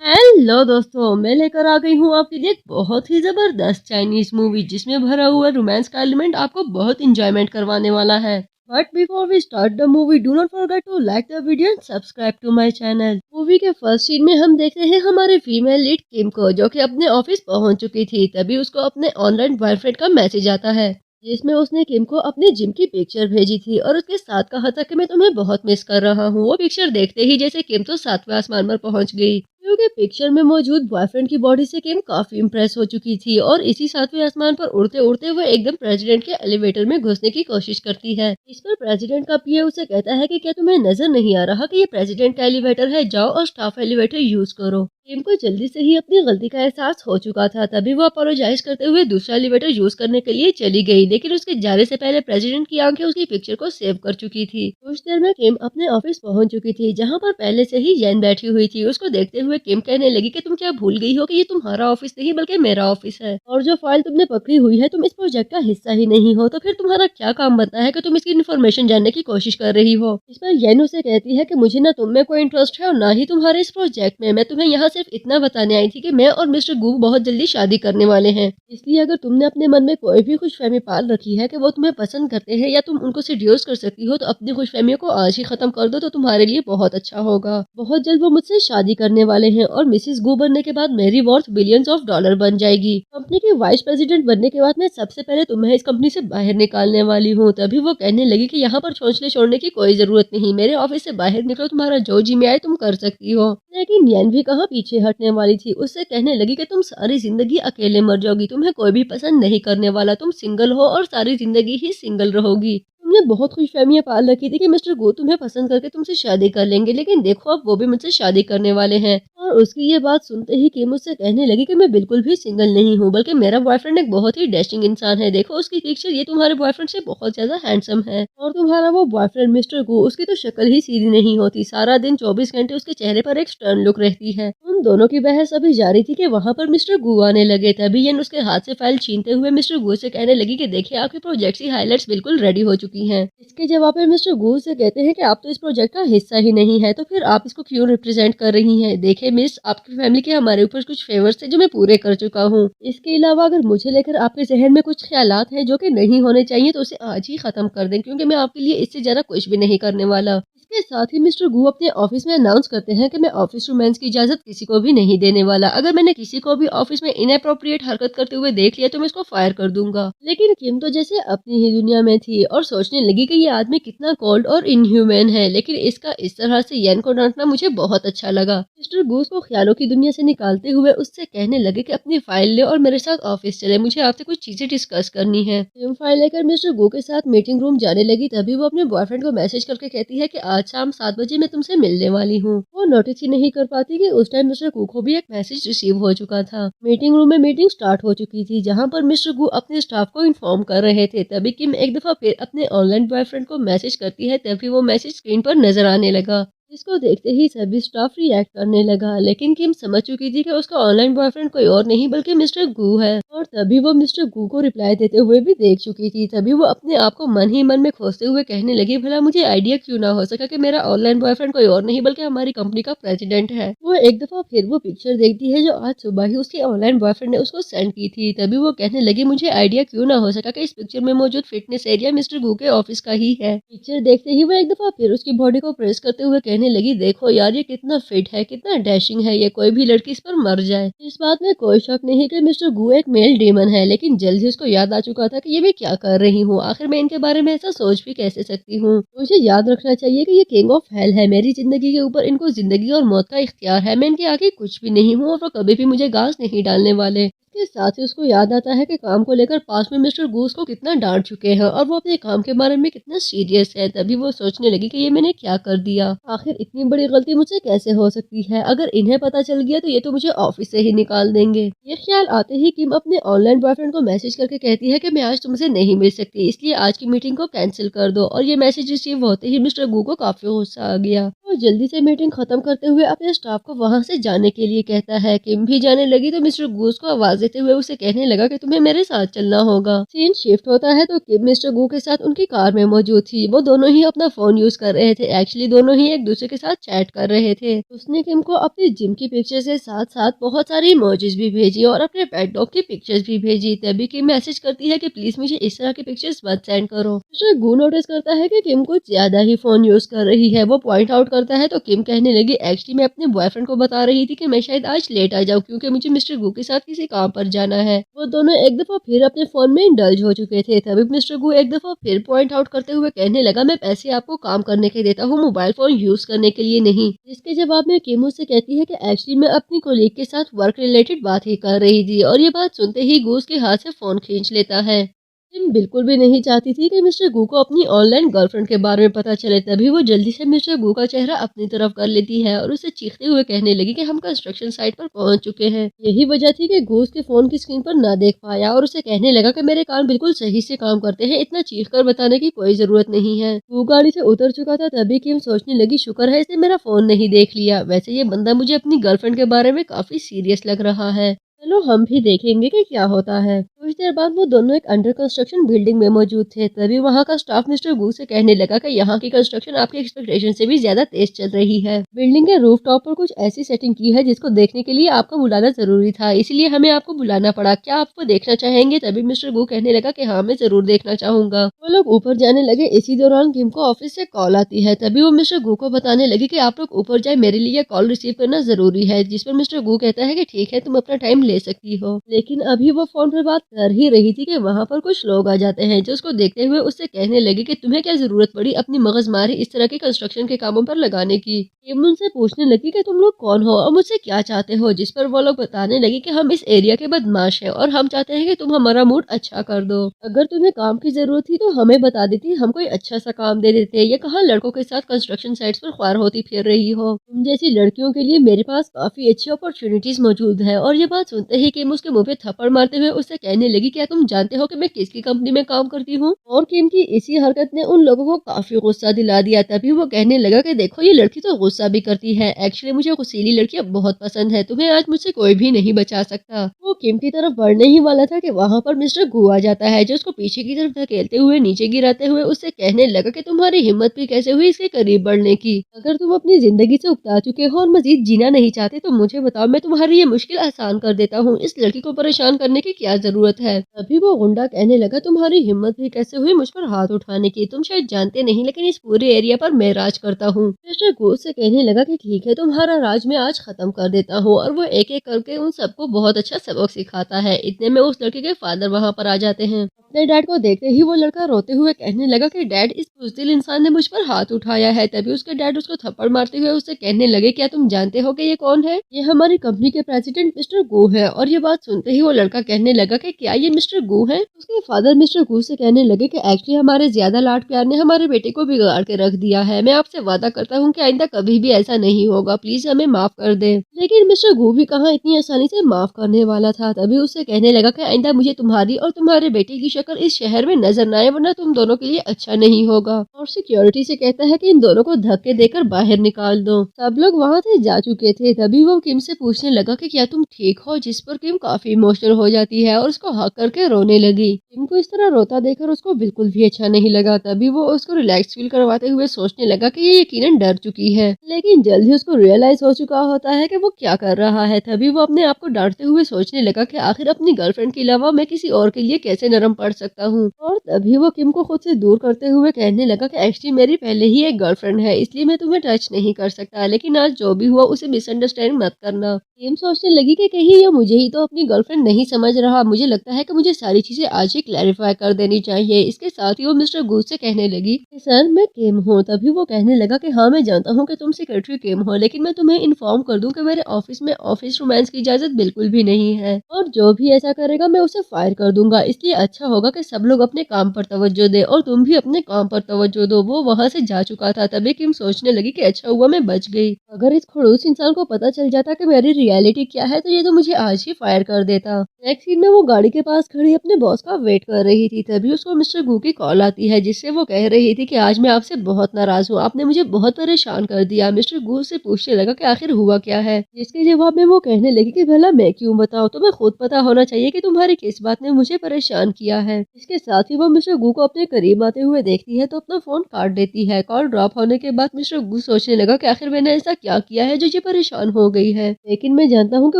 Hello दोस्तों, मैं लेकर आ गई हूँ आपके लिए एक बहुत ही जबरदस्त चाइनीज मूवी जिसमें भरा हुआ रोमांस का एलिमेंट आपको बहुत इंजॉयमेंट करवाने वाला है। But before we start the movie, do not forget to like the video and subscribe to my channel. Movie के फर्स्ट सीन में हम देखते हैं हमारे फीमेल लीड किम को, जो कि अपने ऑफिस पहुंच चुकी थी। तभी उसको अपने ऑनलाइन बॉयफ्रेंड का मैसेज आता है जिसमें उसने किम को अपने जिम की पिक्चर भेजी थी और उसके साथ कहा था कि मैं तुम्हें बहुत मिस कर रहा हूँ। वो पिक्चर देखते ही जैसे किम तो सातवें आसमान पर पहुंच गई, क्योंकि पिक्चर में मौजूद बॉयफ्रेंड की बॉडी से किम काफी इम्प्रेस हो चुकी थी और इसी सातवें आसमान पर उड़ते उड़ते वो एकदम प्रेसिडेंट के एलिवेटर में घुसने की कोशिश करती है। इस पर प्रेसिडेंट का पीए उसे कहता है कि क्या तुम्हें नजर नहीं आ रहा कि ये प्रेसिडेंट का एलिवेटर है, जाओ और स्टाफ एलिवेटर यूज करो। किम को जल्दी से ही अपनी गलती का एहसास हो चुका था, तभी वो अपोलोजाइज करते हुए दूसरा एलिवेटर यूज करने के लिए चली गई, लेकिन उसके जाने से पहले प्रेसिडेंट की आंखें उसकी पिक्चर को सेव कर चुकी थी। कुछ देर में किम अपने ऑफिस पहुंच चुकी थी, जहां पर पहले से ही येन बैठी हुई थी। उसको देखते हुए किम कहने लगी कि तुम क्या भूल गई हो कि ये तुम्हारा ऑफिस नहीं बल्कि मेरा ऑफिस है, और जो फाइल तुमने पकड़ी हुई है तुम इस प्रोजेक्ट का हिस्सा ही नहीं हो, तो फिर तुम्हारा क्या काम बनता है कि तुम इसकी इन्फॉर्मेशन जानने की कोशिश कर रही हो। इस पर येन उसे कहती है कि मुझे ना तुम में कोई इंटरेस्ट है और ना ही तुम्हारे इस प्रोजेक्ट में। मैं तुम्हें यहाँ सिर्फ इतना बताने आई थी कि मैं और मिस्टर गू बहुत जल्दी शादी करने वाले हैं, इसलिए अगर तुमने अपने मन में कोई भी खुशफहमी पाल रखी है कि वो तुम्हें पसंद करते हैं या तुम उनको सेड्यूस कर सकती हो, तो अपनी खुशफहमियों को आज ही खत्म कर दो, तो तुम्हारे लिए बहुत अच्छा होगा। बहुत जल्द वो मुझसे शादी करने वाले हैं और मिसेस गू बनने के बाद मेरी वर्थ बिलियंस ऑफ डॉलर बन जाएगी। कंपनी की वाइस प्रेसिडेंट बनने के बाद मैं सबसे पहले तुम्हें इस कंपनी से बाहर निकालने वाली हूँ। तभी वो कहने लगी कि यहाँ पर चोंचले छोड़ने की कोई जरूरत नहीं, मेरे ऑफिस से बाहर निकलो, तुम्हारा जो जी में आए तुम कर सकती हो। लेकिन येन भी कहाँ पीछे हटने वाली थी। उससे कहने लगी कि तुम सारी जिंदगी अकेले मर जाओगी, तुम्हें कोई भी पसंद नहीं करने वाला, तुम सिंगल हो और सारी जिंदगी ही सिंगल रहोगी। तुमने बहुत खुशफहमियां पाल रखी थी कि मिस्टर गो तुम्हें पसंद करके तुमसे शादी कर लेंगे, लेकिन देखो अब वो भी मुझसे शादी करने वाले हैं। और उसकी ये बात सुनते ही किम उससे कहने लगी कि मैं बिल्कुल भी सिंगल नहीं हूँ, बल्कि मेरा बॉयफ्रेंड एक बहुत ही डैशिंग इंसान है। देखो उसकी पिक्चर, ये तुम्हारे बॉयफ्रेंड से बहुत ज्यादा हैंडसम है, और तुम्हारा वो बॉयफ्रेंड मिस्टर गो, उसकी तो शक्ल ही सीधी नहीं होती, सारा दिन 24 घंटे उसके चेहरे पर एक स्टर्न लुक रहती है। उन दोनों की बहस अभी जारी थी कि वहाँ पर मिस्टर गू आने लगे। तभी येन उसके हाथ से फाइल छीनते हुए मिस्टर गू से कहने लगी कि देखिए आपके प्रोजेक्ट की हाइलाइट्स बिल्कुल रेडी हो चुकी हैं। इसके जवाब में मिस्टर गू से कहते हैं कि आप तो इस प्रोजेक्ट का हिस्सा ही नहीं है, तो फिर आप इसको क्यों रिप्रेजेंट कर रही हैं। देखिए मिस, आपकी फैमिली के हमारे ऊपर कुछ फेवर्स थे जो मैं पूरे कर चुका हूँ। इसके अलावा अगर मुझे लेकर आपके जहन में कुछ ख्यालात हैं जो कि नहीं होने चाहिए, तो उसे आज ही खत्म कर दें, क्योंकि मैं आपके लिए इससे ज्यादा कुछ भी नहीं करने वाला। इसके साथ ही मिस्टर गू अपने ऑफिस में अनाउंस करते हैं कि मैं ऑफिस रोमांस की इजाजत किसी को भी नहीं देने वाला। अगर मैंने किसी को भी ऑफिस में इनअप्रोप्रिएट हरकत करते हुए देख लिया तो मैं इसको फायर कर दूंगा। लेकिन किम तो जैसे अपनी ही दुनिया में थी और सोचने लगी कि ये आदमी कितना कोल्ड और इनह्यूमन है, लेकिन इसका इस तरह से येन को डांटना मुझे बहुत अच्छा लगा। मिस्टर गू को ख्यालों की दुनिया से निकालते हुए उससे कहने लगे कि अपनी फाइल ले और मेरे साथ ऑफिस चले, मुझे आपसे कुछ चीजें डिस्कस करनी है। किम फाइल लेकर मिस्टर गू के साथ मीटिंग रूम जाने लगी। तभी वो अपने बॉयफ्रेंड को मैसेज करके कहती है कि आज शाम 7 बजे मैं तुमसे मिलने वाली हूँ। वो नोटिस ही नहीं कर पाती कि उस टाइम मिस्टर गू को भी एक मैसेज रिसीव हो चुका था। मीटिंग रूम में मीटिंग स्टार्ट हो चुकी थी, जहाँ पर मिस्टर गू अपने स्टाफ को इन्फॉर्म कर रहे थे। तभी किम एक दफा फिर अपने ऑनलाइन बॉयफ्रेंड को मैसेज करती है। तभी वो मैसेज स्क्रीन पर नजर आने लगा, जिसको देखते ही सभी स्टाफ रिएक्ट करने लगा। लेकिन किम समझ चुकी थी कि उसका ऑनलाइन बॉयफ्रेंड कोई और नहीं बल्कि मिस्टर गू है, और तभी वो मिस्टर गू को रिप्लाई देते हुए भी देख चुकी थी। तभी वो अपने आप को मन ही मन में खोजते हुए कहने लगी, भला मुझे आइडिया क्यों ना हो सका कि मेरा ऑनलाइन बॉयफ्रेंड कोई और नहीं बल्कि हमारी कंपनी का प्रेसिडेंट है। वो एक दफा फिर वो पिक्चर देखती है जो आज सुबह ही उसके ऑनलाइन बॉयफ्रेंड ने उसको सेंड की थी। तभी वो कहने लगी, मुझे आइडिया क्यों ना हो सका कि इस पिक्चर में मौजूद फिटनेस एरिया मिस्टर गू के ऑफिस का ही है। पिक्चर देखते ही वो एक दफा फिर उसकी बॉडी को प्रेस करते हुए कहने लगी, देखो यार ये कितना फिट है, कितना डैशिंग है, ये कोई भी लड़की इस पर मर जाए। इस बात में कोई शक नहीं कि मिस्टर गू एक मेल डीमन है, लेकिन जल्द ही उसको याद आ चुका था कि ये मैं क्या कर रही हूँ, आखिर मैं इनके बारे में ऐसा सोच भी कैसे सकती हूँ। मुझे याद रखना चाहिए कि ये किंग ऑफ हेल है, मेरी जिंदगी के ऊपर इनको जिंदगी और मौत का इख्तियार है, मैं इनके आगे कुछ भी नहीं हूँ और वो कभी भी मुझे घास नहीं डालने वाले। इसके साथ ही उसको याद आता है कि काम को लेकर पास में मिस्टर गूस को कितना डांट चुके हैं और वो अपने काम के बारे में कितना सीरियस है। तभी वो सोचने लगी कि ये मैंने क्या कर दिया, आखिर इतनी बड़ी गलती मुझसे कैसे हो सकती है, अगर इन्हें पता चल गया तो ये तो मुझे ऑफिस से ही निकाल देंगे। ये ख्याल आते ही किम अपने ऑनलाइन बॉयफ्रेंड को मैसेज करके कहती है कि मैं आज तुमसे नहीं मिल सकती, इसलिए आज की मीटिंग को कैंसिल कर दो। और ये मैसेज रिसीव होते ही मिस्टर गू को काफी गुस्सा आ गया। वो जल्दी से मीटिंग खत्म करते हुए अपने स्टाफ को वहां से जाने के लिए कहता है। किम भी जाने लगी तो मिस्टर गू को आवाज देते हुए उसे कहने लगा कि तुम्हें मेरे साथ चलना होगा। सीन शिफ्ट होता है तो किम मिस्टर गू के साथ उनकी कार में मौजूद थी। वो दोनों ही अपना फोन यूज कर रहे थे। एक्चुअली दोनों ही एक दूसरे के साथ चैट कर रहे थे। उसने किम को अपनी जिम की पिक्चर के साथ साथ बहुत सारी इमोजीज भी भेजी और अपने पेट डॉग की पिक्चर्स भी भेजी। तभी किम मैसेज करती है कि प्लीज मुझे इस तरह की पिक्चर्स मत सेंड करो। मिस्टर गू नोटिस करता है कि किम कुछ ज्यादा ही फोन यूज कर रही है। वो पॉइंट आउट करता है तो किम कहने लगी एक्चुअली मैं अपने बॉयफ्रेंड को बता रही थी कि मैं शायद आज लेट आ जाऊं क्योंकि मुझे मिस्टर गू के साथ किसी काम पर जाना है। वो दोनों एक दफा फिर अपने फोन में इंडल्ज हो चुके थे। तभी मिस्टर गू एक दफा फिर पॉइंट आउट करते हुए कहने लगा मैं पैसे आपको काम करने के देता हूँ, मोबाइल फोन यूज करने के लिए नहीं। जिसके जवाब में किम उससे कहती है कि एक्चुअली मैं अपनी कोलीग के साथ वर्क रिलेटेड बात ही कर रही थी। और ये बात सुनते ही गू उसके हाथ से फोन खींच लेता है। किम बिल्कुल भी नहीं चाहती थी कि मिस्टर गू को अपनी ऑनलाइन गर्लफ्रेंड के बारे में पता चले। तभी वो जल्दी से मिस्टर गू का चेहरा अपनी तरफ कर लेती है और उसे चीखते हुए कहने लगी कि हम कंस्ट्रक्शन साइट पर पहुंच चुके हैं। यही वजह थी कि गू उसके फोन की स्क्रीन पर ना देख पाया और उसे कहने लगा कि मेरे कान बिल्कुल सही से काम करते हैं, इतना चीख कर बताने की कोई जरूरत नहीं है। गू गाड़ी से उतर चुका था। तभी किम सोचने लगी शुक्र है इसने मेरा फोन नहीं देख लिया, वैसे ये बंदा मुझे अपनी गर्लफ्रेंड के बारे में काफी सीरियस लग रहा है। चलो हम भी देखेंगे कि क्या होता है। कुछ देर बाद वो दोनों एक अंडर कंस्ट्रक्शन बिल्डिंग में मौजूद थे। तभी वहाँ का स्टाफ मिस्टर गू से कहने लगा कि यहाँ की कंस्ट्रक्शन आपकी एक्सपेक्टेशन से भी ज्यादा तेज चल रही है। बिल्डिंग के रूफ टॉप पर कुछ ऐसी सेटिंग की है जिसको देखने के लिए आपको बुलाना जरूरी था, इसलिए हमें आपको बुलाना पड़ा। क्या आपको देखना चाहेंगे? तभी मिस्टर गू कहने लगा कि हाँ मैं जरूर देखना चाहूंगा। वो लोग ऊपर जाने लगे। इसी दौरान किम को ऑफिस से कॉल आती है। तभी वो मिस्टर गू को बताने लगी कि आप लोग ऊपर जाए, मेरे लिए कॉल रिसीव करना जरूरी है। जिस पर मिस्टर गू कहता है कि ठीक है तुम अपना टाइम ले सकती हो। लेकिन अभी वो फोन पर बात कर ही रही थी कि वहाँ पर कुछ लोग आ जाते हैं जो उसको देखते हुए उससे कहने लगे कि तुम्हें क्या जरूरत पड़ी अपनी मगजमारी इस तरह के कंस्ट्रक्शन के कामों पर लगाने की। किम उनसे पूछने लगी कि तुम लोग कौन हो और मुझसे क्या चाहते हो। जिस पर वो लोग बताने लगे कि हम इस एरिया के बदमाश हैं और हम चाहते हैं कि तुम हमारा मूड अच्छा कर दो। अगर तुम्हें काम की जरूरत थी तो हमें बता देती, हम कोई अच्छा सा काम दे देते। ये कहाँ लड़कों के साथ कंस्ट्रक्शन साइट्स पर ख्वार होती फिर रही हो। तुम जैसी लड़कियों के लिए मेरे पास काफी अच्छी अपॉर्चुनिटीज मौजूद है। और ये बात सुनते ही किम उसके मुंह पे थप्पड़ मारते हुए उससे कहने लगी क्या तुम जानते हो कि मैं किसकी कंपनी में काम करती हूँ। और किम की इसी हरकत ने उन लोगों को काफी गुस्सा दिला दिया। तभी वो कहने लगा कि देखो ये लड़की तो गुस्सा भी करती है, एक्चुअली मुझे गुस्सैली लड़कियां बहुत पसंद है, तुम्हें आज मुझसे कोई भी नहीं बचा सकता। वो किम की तरफ बढ़ने ही वाला था कि वहाँ पर मिस्टर गू आ जाता है जो उसको पीछे की तरफ धकेलते हुए नीचे गिराते हुए उससे कहने लगा कि तुम्हारी हिम्मत भी कैसे हुई इसके करीब बढ़ने की। अगर तुम अपनी जिंदगी से उकता चुके हो और मजीद जीना नहीं चाहते तो मुझे बताओ, मैं तुम्हारी ये मुश्किल आसान कर देता हूँ। इस लड़की को परेशान करने की क्या जरूरत है। तभी वो गुंडा कहने लगा तुम्हारी हिम्मत भी कैसे हुई मुझ पर हाथ उठाने की, तुम शायद जानते नहीं लेकिन इस पूरे एरिया पर मैं राज करता हूँ। मिस्टर गू से कहने लगा कि ठीक है तुम्हारा राज मैं आज खत्म कर देता हूँ। और वो एक एक करके उन सबको बहुत अच्छा सबक सिखाता है। इतने में उस लड़के के फादर वहाँ पर आ जाते हैं। अपने डैड को देखते ही वो लड़का रोते हुए कहने लगा कि डैड इस बुज़दिल इंसान ने मुझ पर हाथ उठाया है। तभी उसके डैड उसको थप्पड़ मारते हुए उससे कहने लगे क्या तुम जानते हो कि ये कौन है? ये हमारी कंपनी के प्रेसिडेंट मिस्टर गू है। और ये बात सुनते ही वो लड़का कहने लगा कि क्या ये मिस्टर गू है? उसके फादर मिस्टर गू से कहने लगे कि एक्चुअली हमारे ज्यादा लाड प्यार ने हमारे बेटे को बिगाड़ के रख दिया है। मैं आपसे वादा करता हूँ कि आइंदा कभी भी ऐसा नहीं होगा, प्लीज हमें माफ कर दे। लेकिन मिस्टर गू भी कहाँ इतनी आसानी से माफ करने वाला था। तभी उससे कहने लगा कि आइंदा मुझे तुम्हारी और तुम्हारे बेटे की शक्ल इस शहर में नजर न आए वरना तुम दोनों के लिए अच्छा नहीं होगा। और सिक्योरिटी से कहता है कि इन दोनों को धक्के देकर बाहर निकाल दो। सब लोग वहाँ से जा चुके थे। तभी वो किम से पूछने लगा कि क्या तुम ठीक हो? जिस पर किम काफी इमोशनल हो जाती है और उसको हक करके रोने लगी। किम को इस तरह रोता देखकर उसको बिल्कुल भी अच्छा नहीं लगा। तभी वो उसको रिलैक्स फील करवाते हुए सोचने लगा कि ये यकीनन डर चुकी है, लेकिन जल्द ही उसको रियलाइज हो चुका होता है कि वो क्या कर रहा है। तभी वो अपने आप को डांटते हुए सोचने लगा कि आखिर अपनी गर्लफ्रेंड के अलावा मैं किसी और के लिए कैसे नरम पड़ सकता हूँ। और तभी वो किम को खुद से दूर करते हुए कहने लगा कि एक्चुअली मेरी पहले ही एक गर्लफ्रेंड है, इसलिए मैं तुम्हें टच नहीं कर सकता, लेकिन आज जो भी हुआ उसे मिसअंडरस्टैंड मत करना। किम सोचने लगी कि कहीं ये मुझे ही तो अपनी गर्लफ्रेंड नहीं समझ रहा। मुझे लगता है कि मुझे सारी चीजें आज ही क्लैरिफाई कर देनी चाहिए। इसके साथ ही वो मिस्टर गू से कहने लगी कि सर मैं किम हूँ। तभी वो कहने लगा कि हाँ मैं जानता हूँ कि तुम सेक्रेटरी किम हो, लेकिन मैं तुम्हें इन्फॉर्म कर दूं कि मेरे ऑफिस में ऑफिस रोमांस की इजाजत बिल्कुल भी नहीं है और जो भी ऐसा करेगा मैं उसे फायर कर दूंगा। इसलिए अच्छा होगा कि सब लोग अपने काम पर तवज्जो दे और तुम भी अपने काम पर तवज्जो दो। वो वहाँ से जा चुका था। तभी किम सोचने लगी कि अच्छा हुआ मैं बच गई। अगर इस खड़ूस इंसान को पता चल जाता कि मेरी रियलिटी क्या है तो ये तो मुझे आज ही फायर कर देता। नेक्स्ट सीन में वो गाड़ी गाड़ी के पास खड़ी अपने बॉस का वेट कर रही थी, तभी उसको मिस्टर गू की कॉल आती है जिससे वो कह रही थी कि आज मैं आपसे बहुत नाराज हूँ, आपने मुझे बहुत परेशान कर दिया। मिस्टर गू से पूछने लगा कि आखिर हुआ क्या है, जिसके जवाब में वो कहने लगी कि भला मैं क्यों बताऊँ, तुम्हें खुद पता होना चाहिए कि तुम्हारी किस बात ने मुझे परेशान किया है। इसके साथ ही वो मिस्टर गू को अपने करीब आते हुए देखती है तो अपना फोन काट देती है। कॉल ड्रॉप होने के बाद मिस्टर गू सोचने लगा कि आखिर मैंने ऐसा क्या किया है जो ये परेशान हो गई है, लेकिन मैं जानता हूँ कि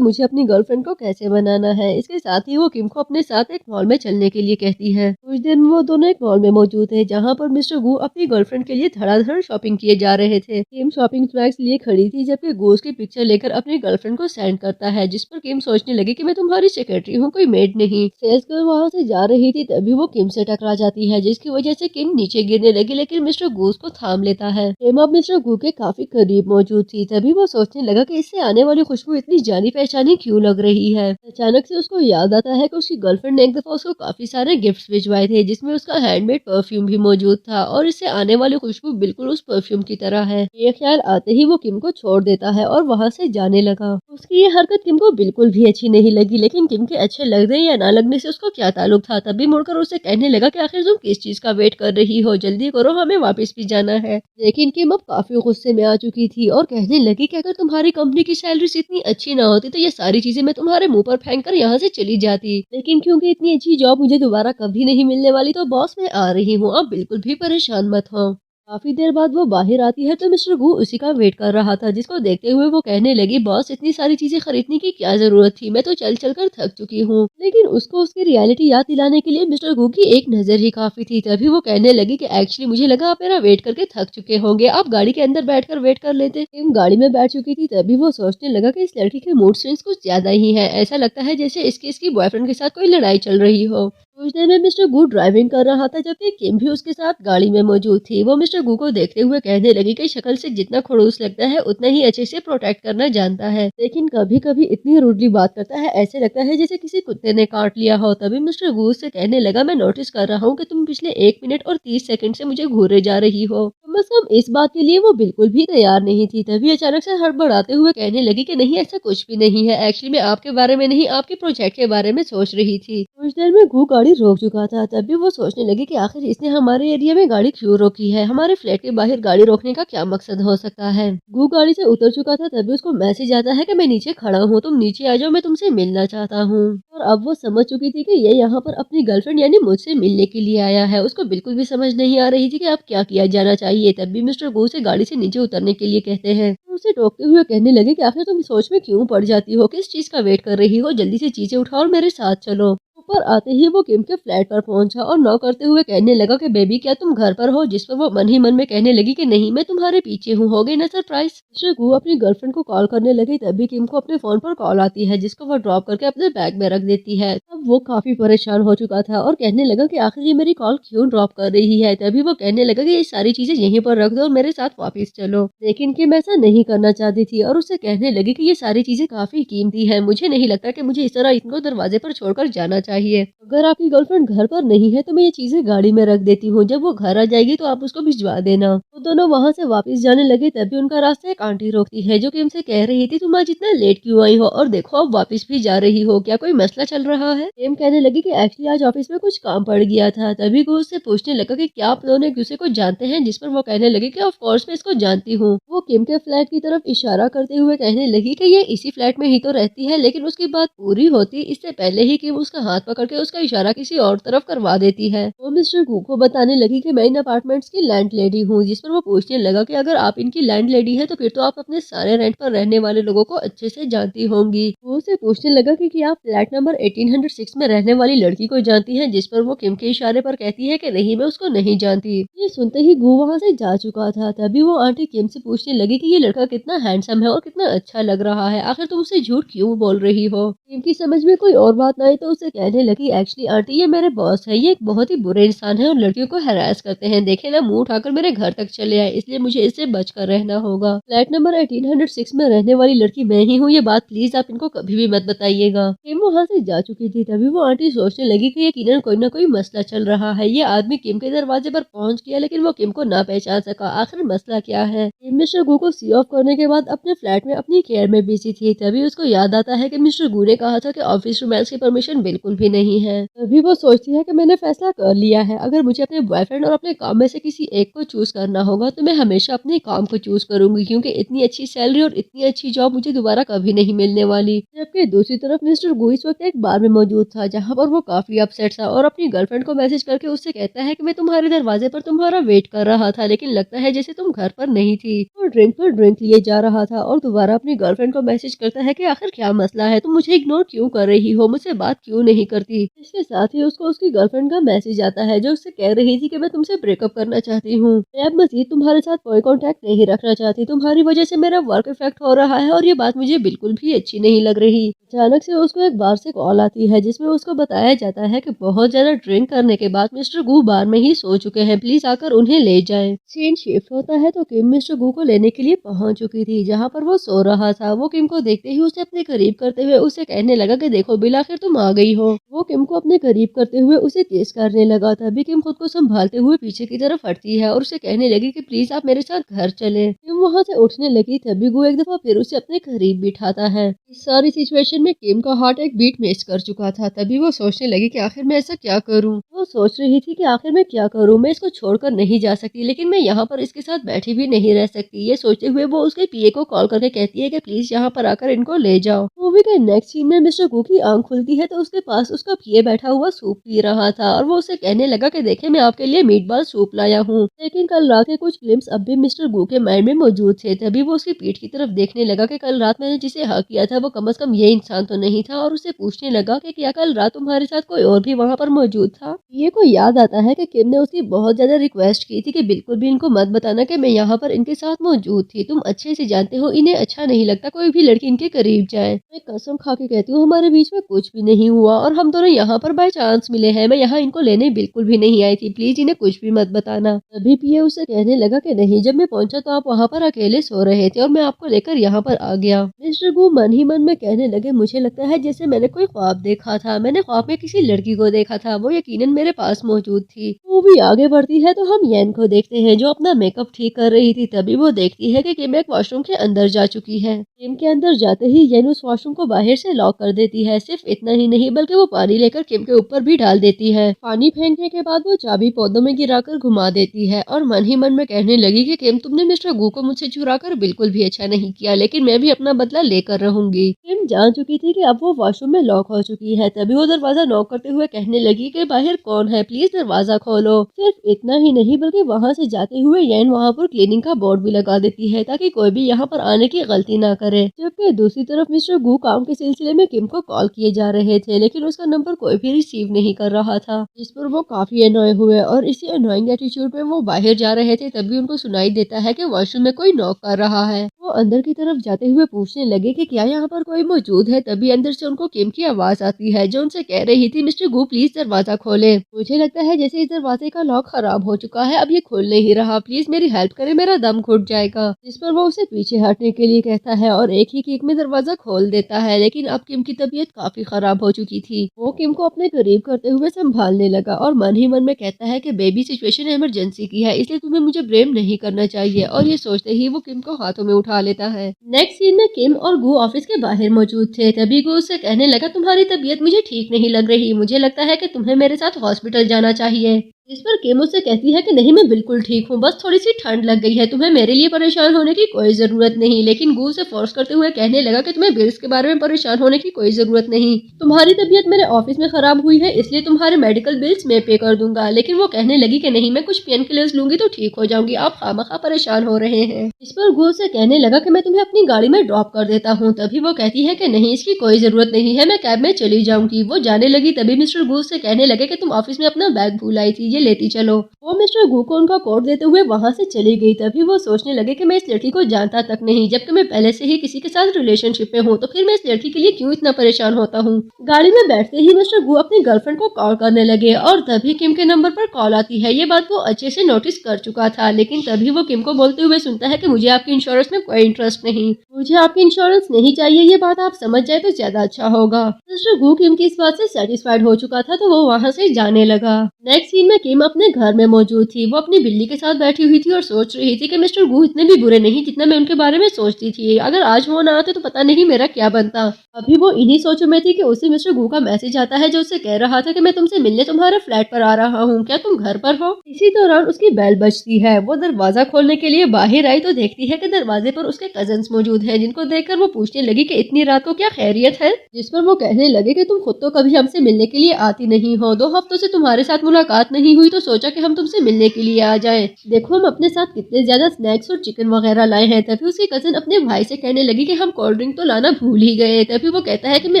मुझे अपनी गर्लफ्रेंड को कैसे बनाना है। इसके साथ ही वो किम को अपने साथ एक मॉल में चलने के लिए कहती है। कुछ देर में वो दोनों एक मॉल में मौजूद है जहाँ पर मिस्टर गू अपनी गर्लफ्रेंड के लिए धड़ाधड़ शॉपिंग किए जा रहे थे। किम शॉपिंग बैग्स लिए खड़ी थी जबकि गू उसकी पिक्चर लेकर अपनी गर्लफ्रेंड को सेंड करता है, जिस पर किम सोचने लगी कि मैं तुम्हारी सेक्रेटरी हूँ, कोई मेड नहीं। सेल्स गर्ल वहाँ से जा रही थी तभी वो किम से टकरा जाती है जिसकी वजह से किम नीचे गिरने लगी, लेकिन मिस्टर गू उसको थाम लेता है। किम अब मिस्टर गू के काफी करीब मौजूद थी तभी वो सोचने लगा कि इससे आने वाली खुशबू इतनी जानी पहचानी क्यों लग रही है। अचानक से उसको याद आता है कि उसकी गर्लफ्रेंड ने एक दफा उसको काफी सारे गिफ्ट्स भिजवाए थे जिसमें उसका हैंडमेड परफ्यूम भी मौजूद था और इससे आने वाली खुशबू बिल्कुल उस परफ्यूम की तरह है। ये ख्याल आते ही वो किम को छोड़ देता है और वहाँ से जाने लगा। उसकी ये हरकत किम को बिल्कुल भी अच्छी नहीं लगी, लेकिन किम के अच्छे लगने या ना लगने से उसको क्या ताल्लुक था। तभी मुड़कर उसे कहने लगा कि आखिर तुम किस चीज का वेट कर रही हो, जल्दी करो हमें वापस भी जाना है। लेकिन किम अब काफी गुस्से में आ चुकी थी और कहने लगी कि अगर तुम्हारी कंपनी की सैलरी इतनी अच्छी ना होती तो ये सारी चीजें मैं तुम्हारे मुंह पर फेंक कर यहाँ से चली जाती, लेकिन क्योंकि इतनी अच्छी जॉब मुझे दोबारा कभी नहीं मिलने वाली तो बॉस मैं आ रही हूँ, आप बिल्कुल भी परेशान मत हो। काफी देर बाद वो बाहर आती है तो मिस्टर गू उसी का वेट कर रहा था, जिसको देखते हुए वो कहने लगी बॉस इतनी सारी चीजें खरीदने की क्या जरूरत थी, मैं तो चल चल कर थक चुकी हूँ। लेकिन उसको उसकी रियलिटी याद दिलाने के लिए मिस्टर गू की एक नजर ही काफी थी। तभी वो कहने लगी कि एक्चुअली मुझे लगा आप मेरा वेट करके थक चुके होंगे, आप गाड़ी के अंदर बैठकर वेट कर लेते। किम गाड़ी में बैठ चुकी थी तभी वो सोचने लगा कि इस लड़की के मूड स्विंग्स कुछ ज्यादा ही है, ऐसा लगता है जैसे इसकी बॉयफ्रेंड के साथ कोई लड़ाई चल रही हो। कुछ देर में मिस्टर गू ड्राइविंग कर रहा था जबकि किम भी उसके साथ गाड़ी में मौजूद थी। वो मिस्टर गू को देखते हुए कहने लगी कि शक्ल से जितना खड़ूस लगता है उतना ही अच्छे से प्रोटेक्ट करना जानता है, लेकिन कभी कभी इतनी रूडली बात करता है, ऐसे लगता है जैसे किसी कुत्ते ने काट लिया हो। तभी मिस्टर गू से कहने लगा मैं नोटिस कर रहा हूँ कि तुम पिछले 1 मिनट और 30 सेकंड से मुझे घूरे जा रही हो। कम से कम इस बात के लिए वो बिल्कुल भी तैयार नहीं थी। तभी अचानक से हड़बड़ाते हुए कहने लगी कि नहीं ऐसा कुछ भी नहीं है, एक्चुअली मैं आपके बारे में नहीं आपके प्रोजेक्ट के बारे में सोच रही थी। कुछ देर में गू गाड़ी रोक चुका था तभी वो सोचने लगी कि आखिर इसने हमारे एरिया में गाड़ी क्यों रोकी है, हमारे फ्लैट के बाहर गाड़ी रोकने का क्या मकसद हो सकता है। गू गाड़ी से उतर चुका था तभी उसको मैसेज आता है कि मैं नीचे खड़ा हूँ, तुम नीचे आ जाओ, मैं तुमसे मिलना चाहता हूँ। और अब वो समझ चुकी थी कि ये यहाँ पर अपनी गर्लफ्रेंड यानी मुझसे मिलने के लिए आया है। उसको बिल्कुल भी समझ नहीं आ रही थी कि अब क्या किया जाना चाहिए। तभी मिस्टर गू से गाड़ी से नीचे उतरने के लिए कहते हैं। उसे टोकते हुए कहने लगे कि आखिर तुम सोच में क्यों पड़ जाती हो, किस चीज का वेट कर रही हो, जल्दी से चीजें उठाओ और मेरे साथ चलो। ऊपर आते ही वो किम के फ्लैट पर पहुंचा और नॉक करते हुए कहने लगा कि बेबी क्या तुम घर पर हो, जिस पर वो मन ही मन में कहने लगी कि नहीं मैं तुम्हारे पीछे हूँ, हो गई ना सरप्राइज। मिस्टर गू अपनी गर्लफ्रेंड को कॉल करने लगी तभी किम को अपने फोन पर कॉल आती है जिसको वो ड्रॉप करके अपने बैग में रख देती है। अब वो काफी परेशान हो चुका था और कहने लगा कि आखिर ये मेरी कॉल क्यों ड्रॉप कर रही है। तभी वो कहने लगा कि ये सारी चीजें यहीं पर रख दो और मेरे साथ वापिस चलो, लेकिन किम ऐसा नहीं करना चाहती थी और उससे कहने लगी कि ये सारी चीजें काफी कीमती है, मुझे नहीं लगता कि मुझे इस तरह इनको दरवाजे पर छोड़कर जाना चाहिए। अगर आपकी गर्लफ्रेंड घर पर नहीं है तो मैं ये चीजें गाड़ी में रख देती हूँ, जब वो घर आ जाएगी तो आप उसको भिजवा देना। वो दोनों वहाँ से वापस जाने लगे तभी उनका रास्ता एक आंटी रोकती है जो किम से कह रही थी तुम आज इतना लेट क्यों आई हो और देखो अब वापस भी जा रही हो, क्या कोई मसला चल रहा है। किम कहने लगी कि एक्चुअली आज ऑफिस में कुछ काम पड़ गया था। तभी वो उससे पूछने लगा कि क्या आप दोनों एक दूसरे को जानते हैं, जिस पर वो कहने लगी कि ऑफ कोर्स मैं इसको जानती हूँ। वो किम के फ्लैट की तरफ इशारा करते हुए कहने लगी कि ये इसी फ्लैट में ही तो रहती है, लेकिन उसकी बात पूरी होती इससे पहले ही किम उसका हाथ पकड़ के उसका इशारा किसी और तरफ करवा देती है। वो मिस्टर गू को बताने लगी कि मैं इन अपार्टमेंट्स की लैंड लेडी हूँ, जिस पर वो पूछने लगा कि अगर आप इनकी लैंड लेडी है तो फिर तो आप अपने सारे रेंट पर रहने वाले लोगों को अच्छे से जानती होंगी। वो उसे पूछने लगा कि आप फ्लैट नंबर 1806 में रहने वाली लड़की को जानती हैं, जिस पर वो किम के इशारे पर कहती है कि नहीं मैं उसको नहीं जानती। ये सुनते ही गू वहाँ से जा चुका था। तभी वो आंटी किम से पूछने लगी कि ये लड़का कितना हैंडसम है और कितना अच्छा लग रहा है, आखिर तुम उसे झूठ क्यों बोल रही हो। किम की समझ में कोई और बात ना आई तो उसे कहने लगी एक्चुअली आंटी ये मेरे बॉस है, ये एक बहुत ही बुरे इंसान है और लड़कियों को हैरास करते हैं, देखे ना मुंह उठाकर मेरे घर तक चले आए, इसलिए मुझे इससे बचकर रहना होगा। फ्लैट नंबर 1806 में रहने वाली लड़की मैं ही हूँ, ये बात प्लीज आप इनको कभी भी मत बताइएगा। किम वहाँ से जा चुकी थी। तभी वो आंटी सोचने लगी कि यकीनन कोई ना कोई मसला चल रहा है। ये आदमी किम के दरवाजे पर पहुंच गया लेकिन वो किम को ना पहचान सका, आखिर मसला क्या है। किम मिस्टर गू को सी ऑफ करने के बाद अपने फ्लैट में अपनी केयर में बिजी थी। तभी उसको याद आता है कि मिस्टर गू ने कहा था कि ऑफिस रोमांस की परमिशन बिल्कुल भी भी नहीं है। तभी वो सोचती है कि मैंने फैसला कर लिया है, अगर मुझे अपने बॉयफ्रेंड और अपने काम में से किसी एक को चूज करना होगा तो मैं हमेशा अपने काम को चूज करूंगी, क्योंकि इतनी अच्छी सैलरी और इतनी अच्छी जॉब मुझे दोबारा कभी नहीं मिलने वाली। जबकि दूसरी तरफ मिस्टर गू इस वक्त एक बार में मौजूद था, जहाँ पर वो काफी अपसेट था और अपनी गर्लफ्रेंड को मैसेज करके उससे कहता है कि मैं तुम्हारे दरवाजे पर तुम्हारा वेट कर रहा था, लेकिन लगता है जैसे तुम घर पर नहीं थी। और ड्रिंक पर ड्रिंक लिए जा रहा था और दोबारा अपनी गर्लफ्रेंड को मैसेज करता है कि आखिर क्या मसला है, तुम मुझे इग्नोर क्यों कर रही हो, मुझसे बात क्यों नहीं करती। इसके साथ ही उसको उसकी गर्लफ्रेंड का मैसेज आता है जो उससे कह रही थी कि मैं तुमसे ब्रेकअप करना चाहती हूँ, मैं अब मजीद तुम्हारे साथ कोई कॉन्टेक्ट नहीं रखना चाहती, तुम्हारी वजह से मेरा वर्क इफेक्ट हो रहा है और ये बात मुझे बिल्कुल भी अच्छी नहीं लग रही। अचानक से उसको एक बार से कॉल आती है जिसमें उसको बताया जाता है कि बहुत ज्यादा ड्रिंक करने के बाद मिस्टर गू बार में ही सो चुके हैं, प्लीज आकर उन्हें ले जाएं। सीन शिफ्ट होता है तो किम मिस्टर गू को लेने के लिए पहुंच चुकी थी जहां पर वो सो रहा था। वो किम को देखते ही उसे अपने करीब करते हुए उसे कहने लगा कि देखो बिल, आखिर तुम आ गई हो। वो किम को अपने करीब करते हुए उसे किस करने लगा। तभी किम खुद को संभालते हुए पीछे की तरफ हटती है और उसे कहने लगी कि प्लीज आप मेरे साथ घर चले। किम वहाँ से उठने लगी, तभी गू एक दफा फिर उसे अपने करीब बिठाता है। इस सारी सिचुएशन में किम का हार्ट एक बीट मिस कर चुका था। तभी वो सोचने लगी कि आखिर मैं ऐसा क्या करूं। वो सोच रही थी कि आखिर मैं क्या करूं, मैं इसको छोड़कर नहीं जा सकती, लेकिन मैं यहाँ पर इसके साथ बैठी भी नहीं रह सकती। ये सोचते हुए वो उसके पीए को कॉल करके कहती है कि प्लीज यहाँ पर आकर इनको ले जाओ। मूवी के नेक्स्ट सीन में मिस्टर गू की आंख खुलती है तो उसके पास उसका पीए बैठा हुआ सूप पी रहा था और वो उसे कहने लगा कि देखे मैं आपके लिए मीट बॉल सूप लाया हूँ। लेकिन कल रात के कुछ ग्लिम्स अब भी मिस्टर गू के माइंड में मौजूद थे। तभी वो उसकी पीठ की तरफ देखने लगा कि कल रात मैंने जिसे हक किया था वो कम से कम ये इंसान तो नहीं था, और उसे पूछने लगा कि क्या कल रात तुम्हारे साथ कोई और भी वहाँ पर मौजूद था। ये को याद आता है कि किम ने उसकी बहुत ज्यादा रिक्वेस्ट की थी कि बिल्कुल भी इनको मत बताना कि मैं यहाँ पर इनके साथ मौजूद थी, तुम अच्छे से जानते हो इन्हें अच्छा नहीं लगता कोई भी लड़की इनके करीब जाए। मैं कसम खा के कहती हूँ हमारे बीच में कुछ भी नहीं हुआ और हम दोनों यहाँ पर बाय चांस मिले हैं, मैं यहाँ इनको लेने बिल्कुल भी नहीं आई थी, प्लीज इन्हें कुछ भी मत बताना। तभी पीए उसे कहने लगा कि नहीं, जब मैं पहुंचा तो आप वहाँ पर अकेले सो रहे थे और मैं आपको लेकर यहाँ पर आ गया। मिस्टर गू मन ही मन में कहने लगे मुझे लगता है जैसे मैंने कोई ख्वाब देखा था, मैंने ख्वाब में किसी लड़की को देखा था, वो यकीनन मेरे पास मौजूद थी। मूवी आगे बढ़ती है तो हम येन को देखते हैं जो अपना मेकअप ठीक कर रही थी। तभी वो देखती है कि किम एक वॉशरूम के अंदर जा चुकी है। किम के अंदर जाते ही येन उस वॉशरूम को बाहर से लॉक कर देती है। सिर्फ इतना ही नहीं बल्कि वो पानी लेकर किम के ऊपर भी डाल देती है। पानी फेंकने के बाद वो चाबी पौधों में गिराकर घुमा देती है और मन ही मन में कहने लगी कि किम तुमने मिस्टर गू को मुझसे चुरा कर बिल्कुल भी अच्छा नहीं किया, लेकिन मैं भी अपना बदला लेकर रहूंगी। किम जान चुकी थी कि अब वो वॉशरूम में लॉक हो चुकी है। तभी वो दरवाजा नॉक करते हुए कहने लगी कि बाहर कौन है, प्लीज दरवाजा खोलो। सिर्फ इतना ही नहीं बल्कि वहाँ से जाते हुए येन वहाँ पर क्लीनिंग का बोर्ड भी लगा देती है ताकि कोई भी यहाँ पर आने की गलती ना करे। जबकि दूसरी तरफ मिस्टर गू काम के सिलसिले में किम को कॉल किए जा रहे थे, लेकिन उसका नंबर कोई भी रिसीव नहीं कर रहा था, जिस पर वो काफी अनॉय हुए और इसी अनॉइंग एटीट्यूड में वो बाहर जा रहे थे। तभी उनको सुनाई देता है कि वॉशरूम में कोई नॉक कर रहा है। वो अंदर की तरफ जाते हुए पूछने लगे कि क्या यहाँ पर कोई मौजूद है। तभी अंदर से उनको किम की आवाज आती है जो उनसे कह रही थी मिस्टर गू प्लीज दरवाजा खोले, मुझे लगता है जैसे इस दरवाजे का लॉक खराब हो चुका है, अब ये खुल नहीं रहा, प्लीज मेरी हेल्प करें, मेरा दम घुट जाएगा। जिस पर वो उसे पीछे हटने के लिए कहता है और एक ही किक में दरवाजा खोल देता है। लेकिन अब किम की तबीयत काफी खराब हो चुकी थी। वो किम को अपने करीब करते हुए संभालने लगा और मन ही मन में कहता है कि बेबी सिचुएशन इमरजेंसी की है, इसलिए तुम्हें मुझे ब्लेम नहीं करना चाहिए। और ये सोचते ही वो किम को हाथों में उठा लेता है। नेक्स्ट सीन में किम और गू ऑफिस के बाहर मौजूद थे। तभी गू उससे कहने लगा तुम्हारी तबीयत मुझे ठीक नहीं लग रही, मुझे लगता है कि तुम्हें मेरे साथ हॉस्पिटल जाना चाहिए। इस पर किम उससे कहती है कि नहीं मैं बिल्कुल ठीक हूँ, बस थोड़ी सी ठंड लग गई है, तुम्हें मेरे लिए परेशान होने की कोई जरूरत नहीं। लेकिन गू से फोर्स करते हुए कहने लगा कि तुम्हें बिल्स के बारे में परेशान होने की कोई जरूरत नहीं, तुम्हारी तबीयत मेरे ऑफिस में खराब हुई है इसलिए तुम्हारे मेडिकल बिल्स मैं पे कर दूंगा। लेकिन वो कहने लगी कि नहीं मैं कुछ पेन किलर्स लूंगी तो ठीक हो जाऊंगी, आप खामखा परेशान हो रहे हैं। इस पर गू से कहने लगा कि मैं तुम्हें अपनी गाड़ी में ड्रॉप कर देता हूँ। तभी वो कहती है कि नहीं इसकी कोई जरूरत नहीं है, मैं कैब में चली जाऊंगी। वो जाने लगी तभी मिस्टर गू से कहने लगे कि तुम ऑफिस में अपना बैग भूल आई थी, ये लेती चलो। वो मिस्टर गू को उनका कोट देते हुए वहाँ से चली गई। तभी वो सोचने लगे कि मैं इस लड़की को जानता तक नहीं, जबकि मैं पहले से ही किसी के साथ रिलेशनशिप में हूँ, तो फिर मैं इस लड़की के लिए क्यों इतना परेशान होता हूँ। गाड़ी में बैठते ही मिस्टर गू अपनी गर्लफ्रेंड को कॉल करने लगे और तभी किम के नंबर पर कॉल आती है। ये बात वो अच्छे से नोटिस कर चुका था, लेकिन तभी वो किम को बोलते हुए सुनता है कि मुझे आपकी इंश्योरेंस में कोई इंटरेस्ट नहीं, मुझे आपकी इंश्योरेंस नहीं चाहिए, ये बात आप समझ जाए तो ज्यादा अच्छा होगा। मिस्टर गू किम की इस बात से सेटिस्फाइड हो चुका था तो वो वहाँ से जाने लगा। नेक्स्ट सीन में किम अपने घर में मौजूद थी। वो अपनी बिल्ली के साथ बैठी हुई थी और सोच रही थी कि मिस्टर गू इतने भी बुरे नहीं जितना मैं उनके बारे में सोचती थी। अगर आज वो ना आते तो पता नहीं मेरा क्या बनता। अभी वो इन्हीं सोचों में थी कि उसे मिस्टर गू का मैसेज आता है जो उसे कह रहा था कि मैं तुमसे मिलने तुम्हारे फ्लैट पर आ रहा हूँ, क्या तुम घर पर हो। इसी दौरान उसकी बेल बजती है। वो दरवाजा खोलने के लिए बाहर आई तो देखती है कि दरवाजे पर उसके कजन्स मौजूद हैं, जिनको देखकर वो पूछने लगी कि इतनी रात को क्या खैरियत है। जिस पर वो कहने लगे कि तुम खुद तो कभी हमसे मिलने के लिए आती नहीं हो, 2 हफ्तों से तुम्हारे साथ मुलाकात नहीं हुई तो सोचा कि हम तुमसे मिलने के लिए आ जाएं। देखो हम अपने साथ कितने ज्यादा स्नैक्स और चिकन वगैरह लाए हैं। तभी उसकी कजन अपने भाई से कहने लगी कि हम कोल्ड ड्रिंक तो लाना भूल ही गए। तभी वो कहता है कि मैं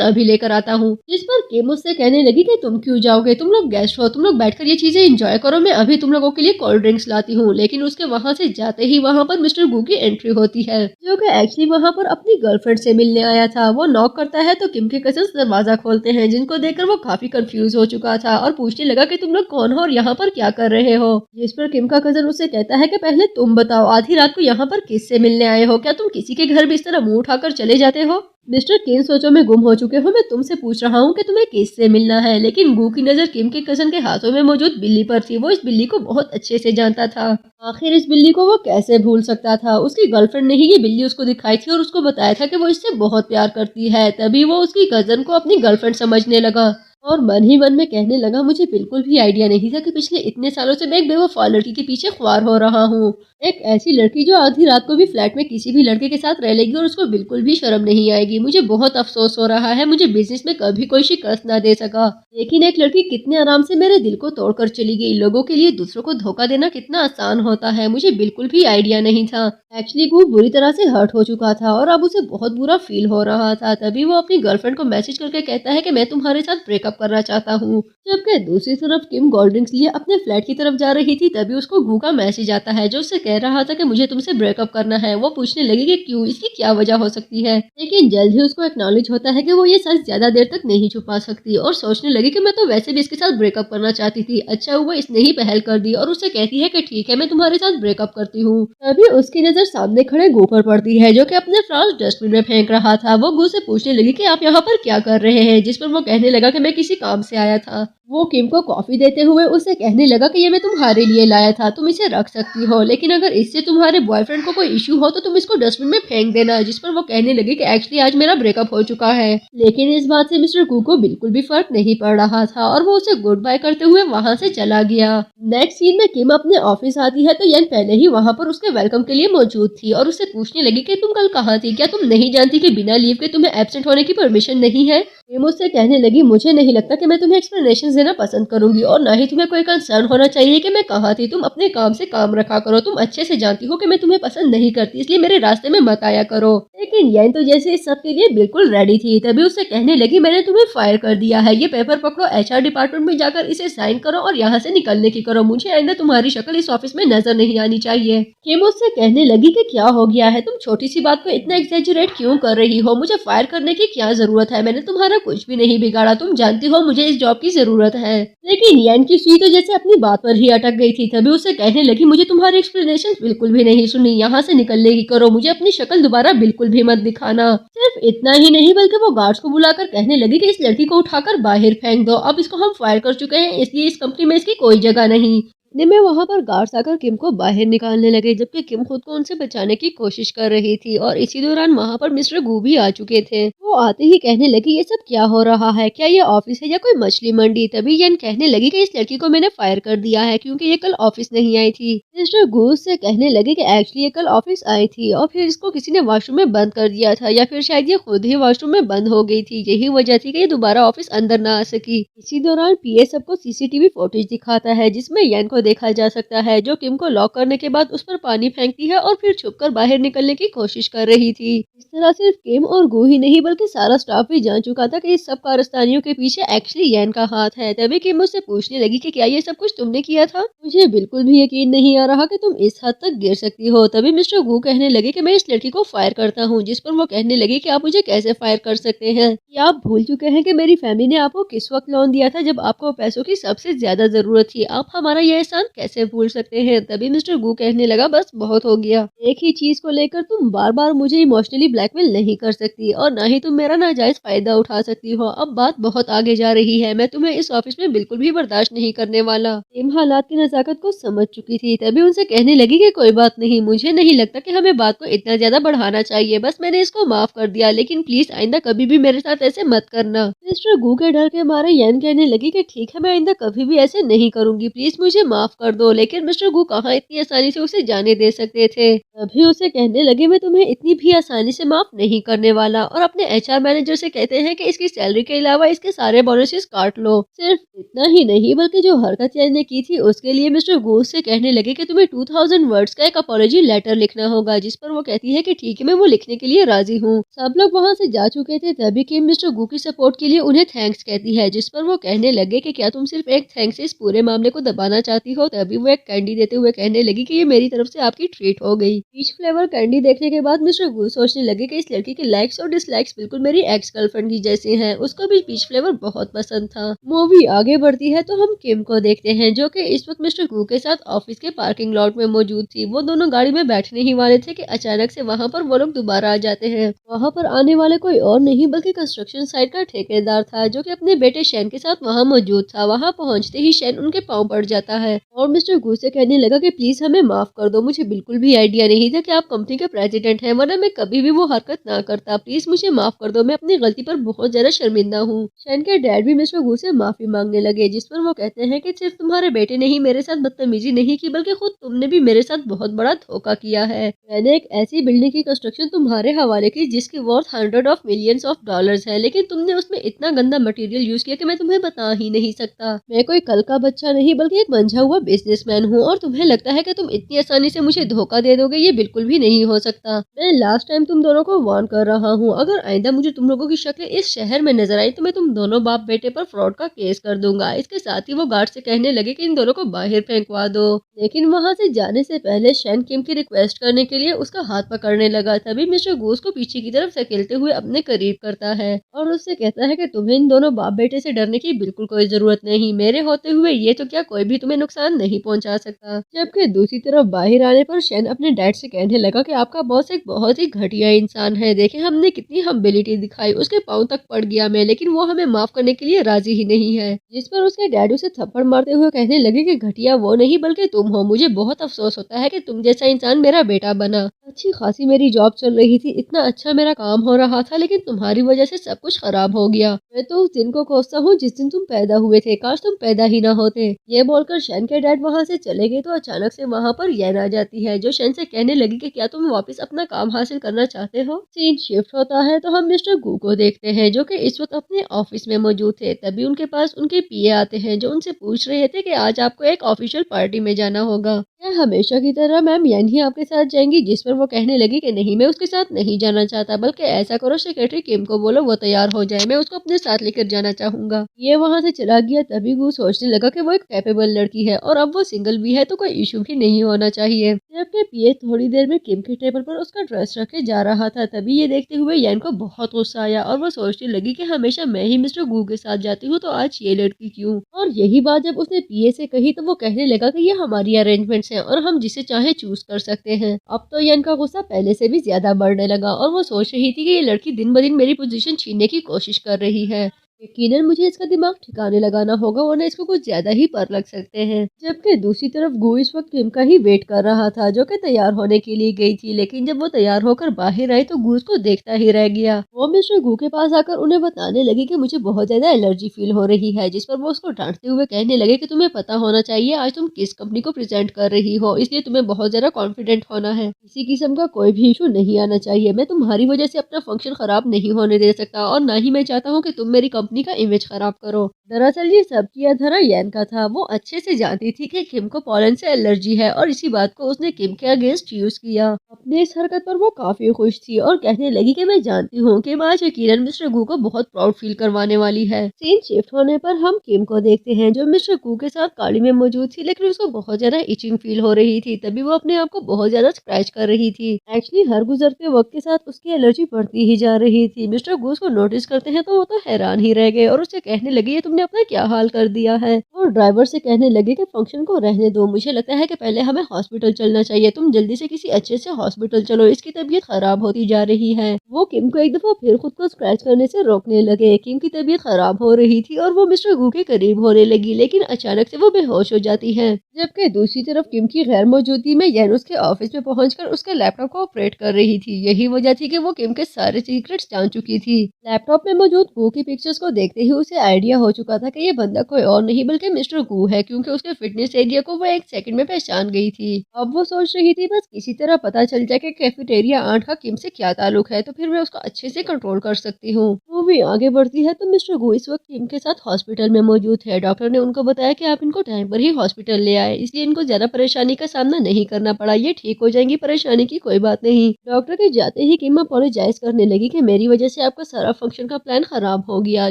अभी लेकर आता हूँ। जिस पर किम उससे कहने लगी कि तुम क्यों जाओगे, तुम लोग गेस्ट हो, तुम लोग बैठकर ये चीजें एंजॉय करो, मैं अभी तुम लोगों के लिए कोल्ड ड्रिंक्स लाती हूँ। लेकिन उसके वहाँ से जाते ही वहाँ पर मिस्टर गू की एंट्री होती है, जो कि एक्चुअली वहाँ पर अपनी गर्लफ्रेंड से मिलने आया था। वो नॉक करता है तो किम के कजन्स दरवाजा खोलते हैं, जिनको देखकर वो काफी कंफ्यूज हो चुका था और पूछने लगा कि तुम लोग कौन हो और यहाँ पर क्या कर रहे हो। जिस पर किम का कजन उसे कहता है कि पहले तुम बताओ आधी रात को यहाँ पर किससे मिलने आए हो, क्या तुम किसी के घर भी इस तरह मुंह उठाकर चले जाते हो। मिस्टर किम सोचों में गुम हो चुके हो, मैं तुमसे पूछ रहा हूँ कि तुम्हें किससे मिलना है। लेकिन गू की नजर किम के कजन के हाथों में मौजूद बिल्ली पर थी। वो इस बिल्ली को बहुत अच्छे से जानता था। आखिर इस बिल्ली को वो कैसे भूल सकता था। उसकी गर्लफ्रेंड ने ही ये बिल्ली उसको दिखाई थी और उसको बताया था कि वो इससे बहुत प्यार करती है। तभी वो उसकी कजन को अपनी गर्लफ्रेंड समझने लगा और मन ही मन में कहने लगा, मुझे बिल्कुल भी आइडिया नहीं था कि पिछले इतने सालों से मैं एक बेवफा लड़की के पीछे ख्वार हो रहा हूँ। एक ऐसी लड़की जो आधी रात को भी फ्लैट में किसी भी लड़के के साथ रह लेगी और उसको बिल्कुल भी शर्म नहीं आएगी। मुझे बहुत अफसोस हो रहा है, मुझे बिजनेस में कभी कोई शिकस्त ना दे सका। लेकिन एक लड़की कितने आराम से मेरे दिल को तोड़कर चली गई। लोगों के लिए दूसरों को धोखा देना कितना आसान होता है, मुझे बिल्कुल भी आइडिया नहीं था। एक्चुअली वो बुरी तरह से हर्ट हो चुका था और अब उसे बहुत बुरा फील हो रहा था। तभी वो अपनी गर्लफ्रेंड को मैसेज करके कहता है कि मैं तुम्हारे साथ ब्रेकअप करना चाहता हूँ। जबकि दूसरी तरफ किम कोल्ड ड्रिंक्स लिए अपने फ्लैट की तरफ जा रही थी। तभी उसको गू का मैसेज आता है जो उससे कह रहा था कि मुझे तुमसे ब्रेकअप करना है। वो पूछने लगी कि क्यों, इसकी क्या वजह हो सकती है। लेकिन जल्द ही उसको एक्नॉलेज होता है कि वो ये सच ज्यादा देर तक नहीं छुपा सकती और सोचने लगी कि मैं तो वैसे भी इसके साथ ब्रेकअप करना चाहती थी। अच्छा हुआ इसने ही पहल कर दी और उससे कहती है कि ठीक है मैं तुम्हारे साथ ब्रेकअप करती हूँ। तभी उसकी नजर सामने खड़े गू पर पड़ती है जो कि अपने फ्लावर्स डस्टबिन में फेंक रहा था। वो गू से पूछने लगी कि आप यहाँ पर क्या कर रहे हैं। जिस पर वो कहने लगा कि मैं किसी काम से आया था। वो किम को कॉफी देते हुए उसे कहने लगा कि ये मैं तुम्हारे लिए लाया था, तुम इसे रख सकती हो, लेकिन अगर इससे तुम्हारे बॉयफ्रेंड को कोई इशू हो तो तुम इसको डस्टबिन में फेंक देना। जिस पर वो कहने लगी कि एक्चुअली आज मेरा ब्रेकअप हो चुका है। लेकिन इस बात से मिस्टर कू को बिल्कुल भी फर्क नहीं पड़ रहा था और वो उसे गुड बाय करते हुए वहाँ से चला गया। नेक्स्ट सीन में किम अपने ऑफिस आती है तो यन पहले ही वहाँ पर उसके वेलकम के लिए मौजूद थी और उससे पूछने लगी कि तुम कल कहाँ थी, क्या तुम नहीं जानती कि बिना लीव के तुम्हें एब्सेंट होने की परमिशन नहीं है। किम उससे कहने लगी, मुझे नहीं लगता कि मैं तुम्हें एक्सप्लेनेशन देना पसंद करूंगी और ना ही तुम्हें कोई कंसर्न होना चाहिए कि मैं कहाँ थी। तुम अपने काम से काम रखा करो, तुम अच्छे से जानती हो कि मैं तुम्हें पसंद नहीं करती, इसलिए मेरे रास्ते में मत आया करो। लेकिन यन तो जैसे इस सब के लिए बिल्कुल रेडी थी। तभी उससे कहने लगी, मैंने तुम्हें फायर कर दिया है, ये पेपर पकड़ो, HR डिपार्टमेंट में जाकर इसे साइन करो और यहाँ से निकलने की करो। मुझे आइंदा तुम्हारी शक्ल इस ऑफिस में नजर नहीं आनी चाहिए। किम उससे कहने लगी कि क्या हो गया है, तुम छोटी सी बात को इतना एक्सैजरेट क्यों कर रही हो, मुझे फायर करने की क्या जरूरत है, मैंने तुम्हारा कुछ भी नहीं बिगाड़ा, तुम जानती हो मुझे इस जॉब की जरूरत है। लेकिन यन की सुई तो जैसे अपनी बात पर ही अटक गई थी। तभी उसे कहने लगी, मुझे तुम्हारी एक्सप्लेनेशन बिल्कुल भी नहीं सुनी, यहाँ से निकलने की करो, मुझे अपनी शक्ल दोबारा बिल्कुल भी मत दिखाना। सिर्फ इतना ही नहीं बल्कि वो गार्ड्स को बुलाकर कहने लगी कि इस लड़की को उठाकर बाहर फेंक दो, अब इसको हम फायर कर चुके हैं इसलिए इस कंपनी में इसकी कोई जगह नहीं। इतने में वहाँ पर गार्ड्स आकर किम को बाहर निकालने लगे, जबकि किम खुद को उनसे बचाने की कोशिश कर रही थी और इसी दौरान वहाँ पर मिस्टर गू भी आ चुके थे। वो आते ही कहने लगी, ये सब क्या हो रहा है, क्या ये ऑफिस है या कोई मछली मंडी। तभी यन कहने लगी कि इस लड़की को मैंने फायर कर दिया है क्योंकि ये कल ऑफिस नहीं आई थी। मिस्टर गू से कहने लगे कि एक्चुअली ये कल ऑफिस आई थी और फिर इसको किसी ने वॉशरूम में बंद कर दिया था या फिर शायद ये खुद ही वॉशरूम में बंद हो गई थी, यही वजह थी कि ये दोबारा ऑफिस अंदर ना आ सकी। इसी दौरान PA सबको CCTV फुटेज दिखाता है जिसमें यन को देखा जा सकता है जो किम को लॉक करने के बाद उस पर पानी फेंकती है और फिर छुपकर बाहर निकलने की कोशिश कर रही थी। इस तरह सिर्फ किम और गू ही नहीं बल्कि सारा स्टाफ भी जान चुका था कि इस सब कारस्तानियों के पीछे एक्चुअली यन का हाथ है। तभी किम उससे पूछने लगी कि क्या ये सब कुछ तुमने किया था, मुझे बिल्कुल भी यकीन नहीं आ रहा कि तुम इस हद तक गिर सकती हो। तभी मिस्टर गू कहने लगे कि मैं इस लड़की को फायर करता हूँ। जिस पर वो कहने लगी कि आप मुझे कैसे फायर कर सकते हैं, क्या आप भूल चुके हैं कि मेरी फैमिली ने आपको किस वक्त लोन दिया था जब आपको पैसों की सबसे ज्यादा जरूरत थी। आप हमारा यह इंसान कैसे भूल सकते हैं। तभी मिस्टर गू कहने लगा बस बहुत हो गया, एक ही चीज को लेकर तुम बार बार मुझे इमोशनली ब्लैकमेल नहीं कर सकती और ना ही तुम मेरा नाजायज फायदा उठा सकती हो। अब बात बहुत आगे जा रही है, मैं तुम्हें इस ऑफिस में बिल्कुल भी बर्दाश्त नहीं करने वाला। टीम हालात की नजाकत को समझ चुकी थी, तभी उनसे कहने लगी कि कोई बात नहीं, मुझे नहीं लगता कि हमें बात को इतना ज्यादा बढ़ाना चाहिए, बस मैंने इसको माफ कर दिया, लेकिन प्लीज आइंदा कभी भी मेरे साथ ऐसे मत करना। मिस्टर गू के डर के मारे यन कहने लगी कि ठीक है, मैं आइंदा कभी भी ऐसे नहीं करूंगी, प्लीज मुझे माफ कर दो। लेकिन मिस्टर गू कहाँ इतनी आसानी से उसे जाने दे सकते थे। तभी उसे कहने लगे मैं तुम्हें इतनी भी आसानी से माफ नहीं करने वाला, और अपने एचआर मैनेजर से कहते हैं कि इसकी सैलरी के अलावा इसके सारे बोनसेस काट लो। सिर्फ इतना ही नहीं बल्कि जो हरकत ने की थी उसके लिए मिस्टर गू से कहने लगे कि तुम्हें 2000 वर्ड्स का एक अपॉलॉजी लेटर लिखना होगा, जिस पर वो कहती है कि ठीक है, मैं वो लिखने के लिए राजी हूँ। सब लोग वहाँ से जा चुके थे, तभी किम मिस्टर गू की सपोर्ट के लिए उन्हें थैंक्स कहती है, जिस पर वो कहने लगे कि क्या तुम सिर्फ एक थैंक्स से इस पूरे मामले को दबाना चाहती हो। तभी वो एक कैंडी देते हुए कहने लगी कि ये मेरी तरफ से आपकी ट्रीट हो गई। पीच फ्लेवर कैंडी देखने के बाद मिस्टर गू सोचने लगे कि इस लड़की के लाइक्स और डिसलाइक्स बिल्कुल मेरी एक्स गर्लफ्रेंड की जैसे हैं। उसको भी पीच फ्लेवर बहुत पसंद था। मूवी आगे बढ़ती है तो हम किम को देखते हैं, जो कि इस वक्त मिस्टर गू के साथ ऑफिस के पार्किंग लॉट में मौजूद थी। वो दोनों गाड़ी में बैठने ही वाले थे कि अचानक से वहाँ पर वो लोग दोबारा आ जाते हैं। वहाँ पर आने वाले कोई और नहीं बल्कि कंस्ट्रक्शन साइट का ठेकेदार था, जो कि अपने बेटे शैन के साथ वहाँ मौजूद था। वहाँ पहुँचते ही शैन उनके पाँव पड़ जाता है और मिस्टर गू से कहने लगा कि प्लीज हमें माफ कर दो, मुझे बिल्कुल भी आइडिया नहीं था कि आप कंपनी के प्रेसिडेंट हैं, वरना मैं कभी भी वो हरकत ना करता। प्लीज मुझे माफ कर दो, मैं अपनी गलती पर बहुत ज्यादा शर्मिंदा हूँ। शैन के डैड भी मिस्टर गू से माफी मांगने लगे, जिस पर वो कहते हैं कि सिर्फ तुम्हारे बेटे ने ही मेरे साथ बदतमीजी नहीं की, बल्कि खुद तुमने भी मेरे साथ बहुत बड़ा धोखा किया है। मैंने एक ऐसी बिल्डिंग की कंस्ट्रक्शन तुम्हारे हवाले की जिसकी worth $100 of millions of dollars है, लेकिन तुमने उसमें इतना गंदा मटेरियल यूज किया कि मैं तुम्हें बता ही नहीं सकता। मैं कोई कल का बच्चा नहीं बल्कि एक मंझा हुआ बिजनेसमैन हूँ, और तुम्हें लगता है कि तुम इतनी आसानी से मुझे धोखा दे दोगे, ये बिल्कुल भी नहीं हो सकता। मैं लास्ट टाइम तुम दोनों को वार्न कर रहा हूँ, अगर आइंदा मुझे तुम लोगों की शक्लें इस शहर में नजर आई तो मैं तुम दोनों बाप बेटे पर फ्रॉड का केस कर दूंगा। इसके साथ ही वो गार्ड से कहने लगे कि इन दोनों को बाहर फेंकवा दो। लेकिन वहाँ से जाने से पहले शैन किम की रिक्वेस्ट करने के लिए उसका हाथ पकड़ने लगा। तभी मिस्टर गूस को पीछे की तरफ धकेलते हुए अपने करीब करता है और उससे कहता है कि तुम्हें इन दोनों बाप बेटे से डरने की बिल्कुल कोई जरूरत नहीं, मेरे होते हुए ये तो क्या कोई भी तुम्हें नुकसान नहीं पहुंचा सकता। जबकि दूसरी तरफ बाहर आने पर शैन अपने डैड से कहने लगा कि आपका बॉस एक बहुत ही घटिया इंसान है, देखे हमने कितनी हम्बिलिटी दिखाई, उसके पाँव तक पड़ गया मैं, लेकिन वो हमें माफ करने के लिए राजी ही नहीं है। जिस पर उसके डैड उसे थप्पड़ मारते हुए कहने लगे कि घटिया वो नहीं बल्कि तुम हो, मुझे बहुत अफसोस होता है कि तुम जैसा इंसान मेरा बेटा बना। अच्छी खासी मेरी जॉब चल रही थी, इतना अच्छा मेरा काम हो रहा था, लेकिन तुम्हारी वजह से सब कुछ खराब हो गया। मैं तो उस दिन को कोसता हूँ जिस दिन तुम पैदा हुए थे, काश तुम पैदा ही ना होते। ये बोलकर शैन के डैड वहाँ से चले गए तो अचानक से वहाँ पर यैन आ जाती है, जो शैन से कहने लगी कि क्या तुम वापस अपना काम हासिल करना चाहते हो। सीन शिफ्ट होता है तो हम मिस्टर गू को देखते हैं, जो कि इस वक्त अपने ऑफिस में मौजूद थे। तभी उनके पास उनके पीए आते हैं, जो उनसे पूछ रहे थे कि आज आपको एक ऑफिशियल पार्टी में जाना होगा, क्या हमेशा की तरह मैम यान ही आपके साथ जाएंगी। जिस पर वो कहने लगी कि नहीं, मैं उसके साथ नहीं जाना चाहता, बल्कि ऐसा करो सेक्रेटरी किम को बोलो वो तैयार हो जाए, मैं उसको अपने साथ लेकर जाना चाहूंगा। ये वहाँ से चला गया। तभी गू सोचने लगा कि वो एक कैपेबल लड़की है और अब वो सिंगल भी है तो कोई इशू भी नहीं होना चाहिए। जबकि पीए थोड़ी देर में किम के टेबल पर उसका ड्रेस रखे जा रहा था, तभी ये देखते हुए यान को बहुत गुस्सा आया और वो सोचने लगी कि हमेशा मैं ही मिस्टर गू के साथ जाती हूँ तो आज ये लड़की क्यों। और यही बात जब उसने पीए से कही तो वो कहने लगा कि ये हमारी अरेंजमेंट्स हैं और हम जिसे चाहे चूज कर सकते हैं। अब तो यान का गुस्सा पहले से भी ज्यादा बढ़ने लगा और वो सोच रही थी कि ये लड़की दिन ब दिन मेरी पोजीशन छीनने की कोशिश कर रही है। यकीनन मुझे इसका दिमाग ठिकाने लगाना होगा, वरना इसको कुछ ज्यादा ही पर लग सकते हैं। जबकि दूसरी तरफ गू इस वक्त किम का ही वेट कर रहा था, जो कि तैयार होने के लिए गई थी, लेकिन जब वो तैयार होकर बाहर आई तो गू उसको देखता ही रह गया। वो मिस्टर गू के पास आकर उन्हें बताने लगी कि मुझे बहुत ज्यादा एलर्जी फील हो रही है, जिस पर वो उसको डांटते हुए कहने लगे कि तुम्हें पता होना चाहिए आज तुम किस कंपनी को प्रेजेंट कर रही हो, इसलिए तुम्हें बहुत ज्यादा कॉन्फिडेंट होना है, किसी किस्म का कोई भी इशू नहीं आना चाहिए। मैं तुम्हारी वजह से अपना फंक्शन खराब नहीं होने दे सकता और न ही मैं चाहता हूँ कि तुम मेरी कंपनी का इमेज खराब करो। दरअसल ये सब किया धरा यैन का था। वो अच्छे से जानती थी कि किम को पॉलन से एलर्जी है और इसी बात को उसने किम के अगेंस्ट यूज किया। अपनी इस हरकत पर वो काफी खुश थी और कहने लगी कि मैं जानती हूँ कि आज यकीनन मिस्टर गू को बहुत प्राउड फील करवाने वाली है। सीन शिफ्ट होने पर हम किम को देखते हैं, जो मिस्टर गू के साथ गाड़ी में मौजूद थी, लेकिन उसको बहुत ज्यादा इचिंग फील हो रही थी। तभी वो अपने आप को बहुत ज्यादा स्क्रैच कर रही थी। एक्चुअली हर गुजरते वक्त के साथ उसकी एलर्जी बढ़ती ही जा रही थी। मिस्टर गू को नोटिस करते हैं तो वो तो हैरान ही रह गए और उससे कहने लगे ये तुमने तुमने अपना क्या हाल कर दिया है। और ड्राइवर से कहने लगे कि फंक्शन को रहने दो, मुझे लगता है कि पहले हमें हॉस्पिटल चलना चाहिए, तुम जल्दी से किसी अच्छे से हॉस्पिटल चलो, इसकी तबीयत खराब होती जा रही है। वो किम को एक दफा फिर खुद को स्क्रैच करने से रोकने लगे। किम की तबीयत खराब हो रही थी और वो मिस्टर गू के करीब होने लगी, लेकिन अचानक से वो बेहोश हो जाती है। जबकि दूसरी तरफ किम की गैर मौजूदगी में येन उसके ऑफिस में पहुंचकर उसके लैपटॉप को ऑपरेट कर रही थी। यही वजह थी कि वो किम के सारे सीक्रेट्स जान चुकी थी। लैपटॉप में मौजूद गू की पिक्चर्स को देखते ही उसे आइडिया हो चुका था कि ये बंदा कोई और नहीं बल्कि मिस्टर गू है, क्योंकि उसके फिटनेस एरिया को वो एक सेकंड में पहचान गई थी। अब वो सोच रही थी बस किसी तरह पता चल जाए कि कैफेटेरिया आंट का किम से क्या ताल्लुक है, तो फिर मैं उसको अच्छे से कंट्रोल कर सकती हूँ। मूवी आगे बढ़ती है तो मिस्टर गू इस वक्त किम के साथ हॉस्पिटल में मौजूद है। डॉक्टर ने उनको बताया कि आप इनको टाइम पर ही हॉस्पिटल ले आए, इसलिए इनको ज्यादा परेशानी का सामना नहीं करना पड़ा, ये ठीक हो जाएंगी, परेशानी की कोई बात नहीं। डॉक्टर के जाते ही किम अपोलोजाइज करने लगी कि मेरी वजह से आपका सारा फंक्शन का प्लान खराब हो गया,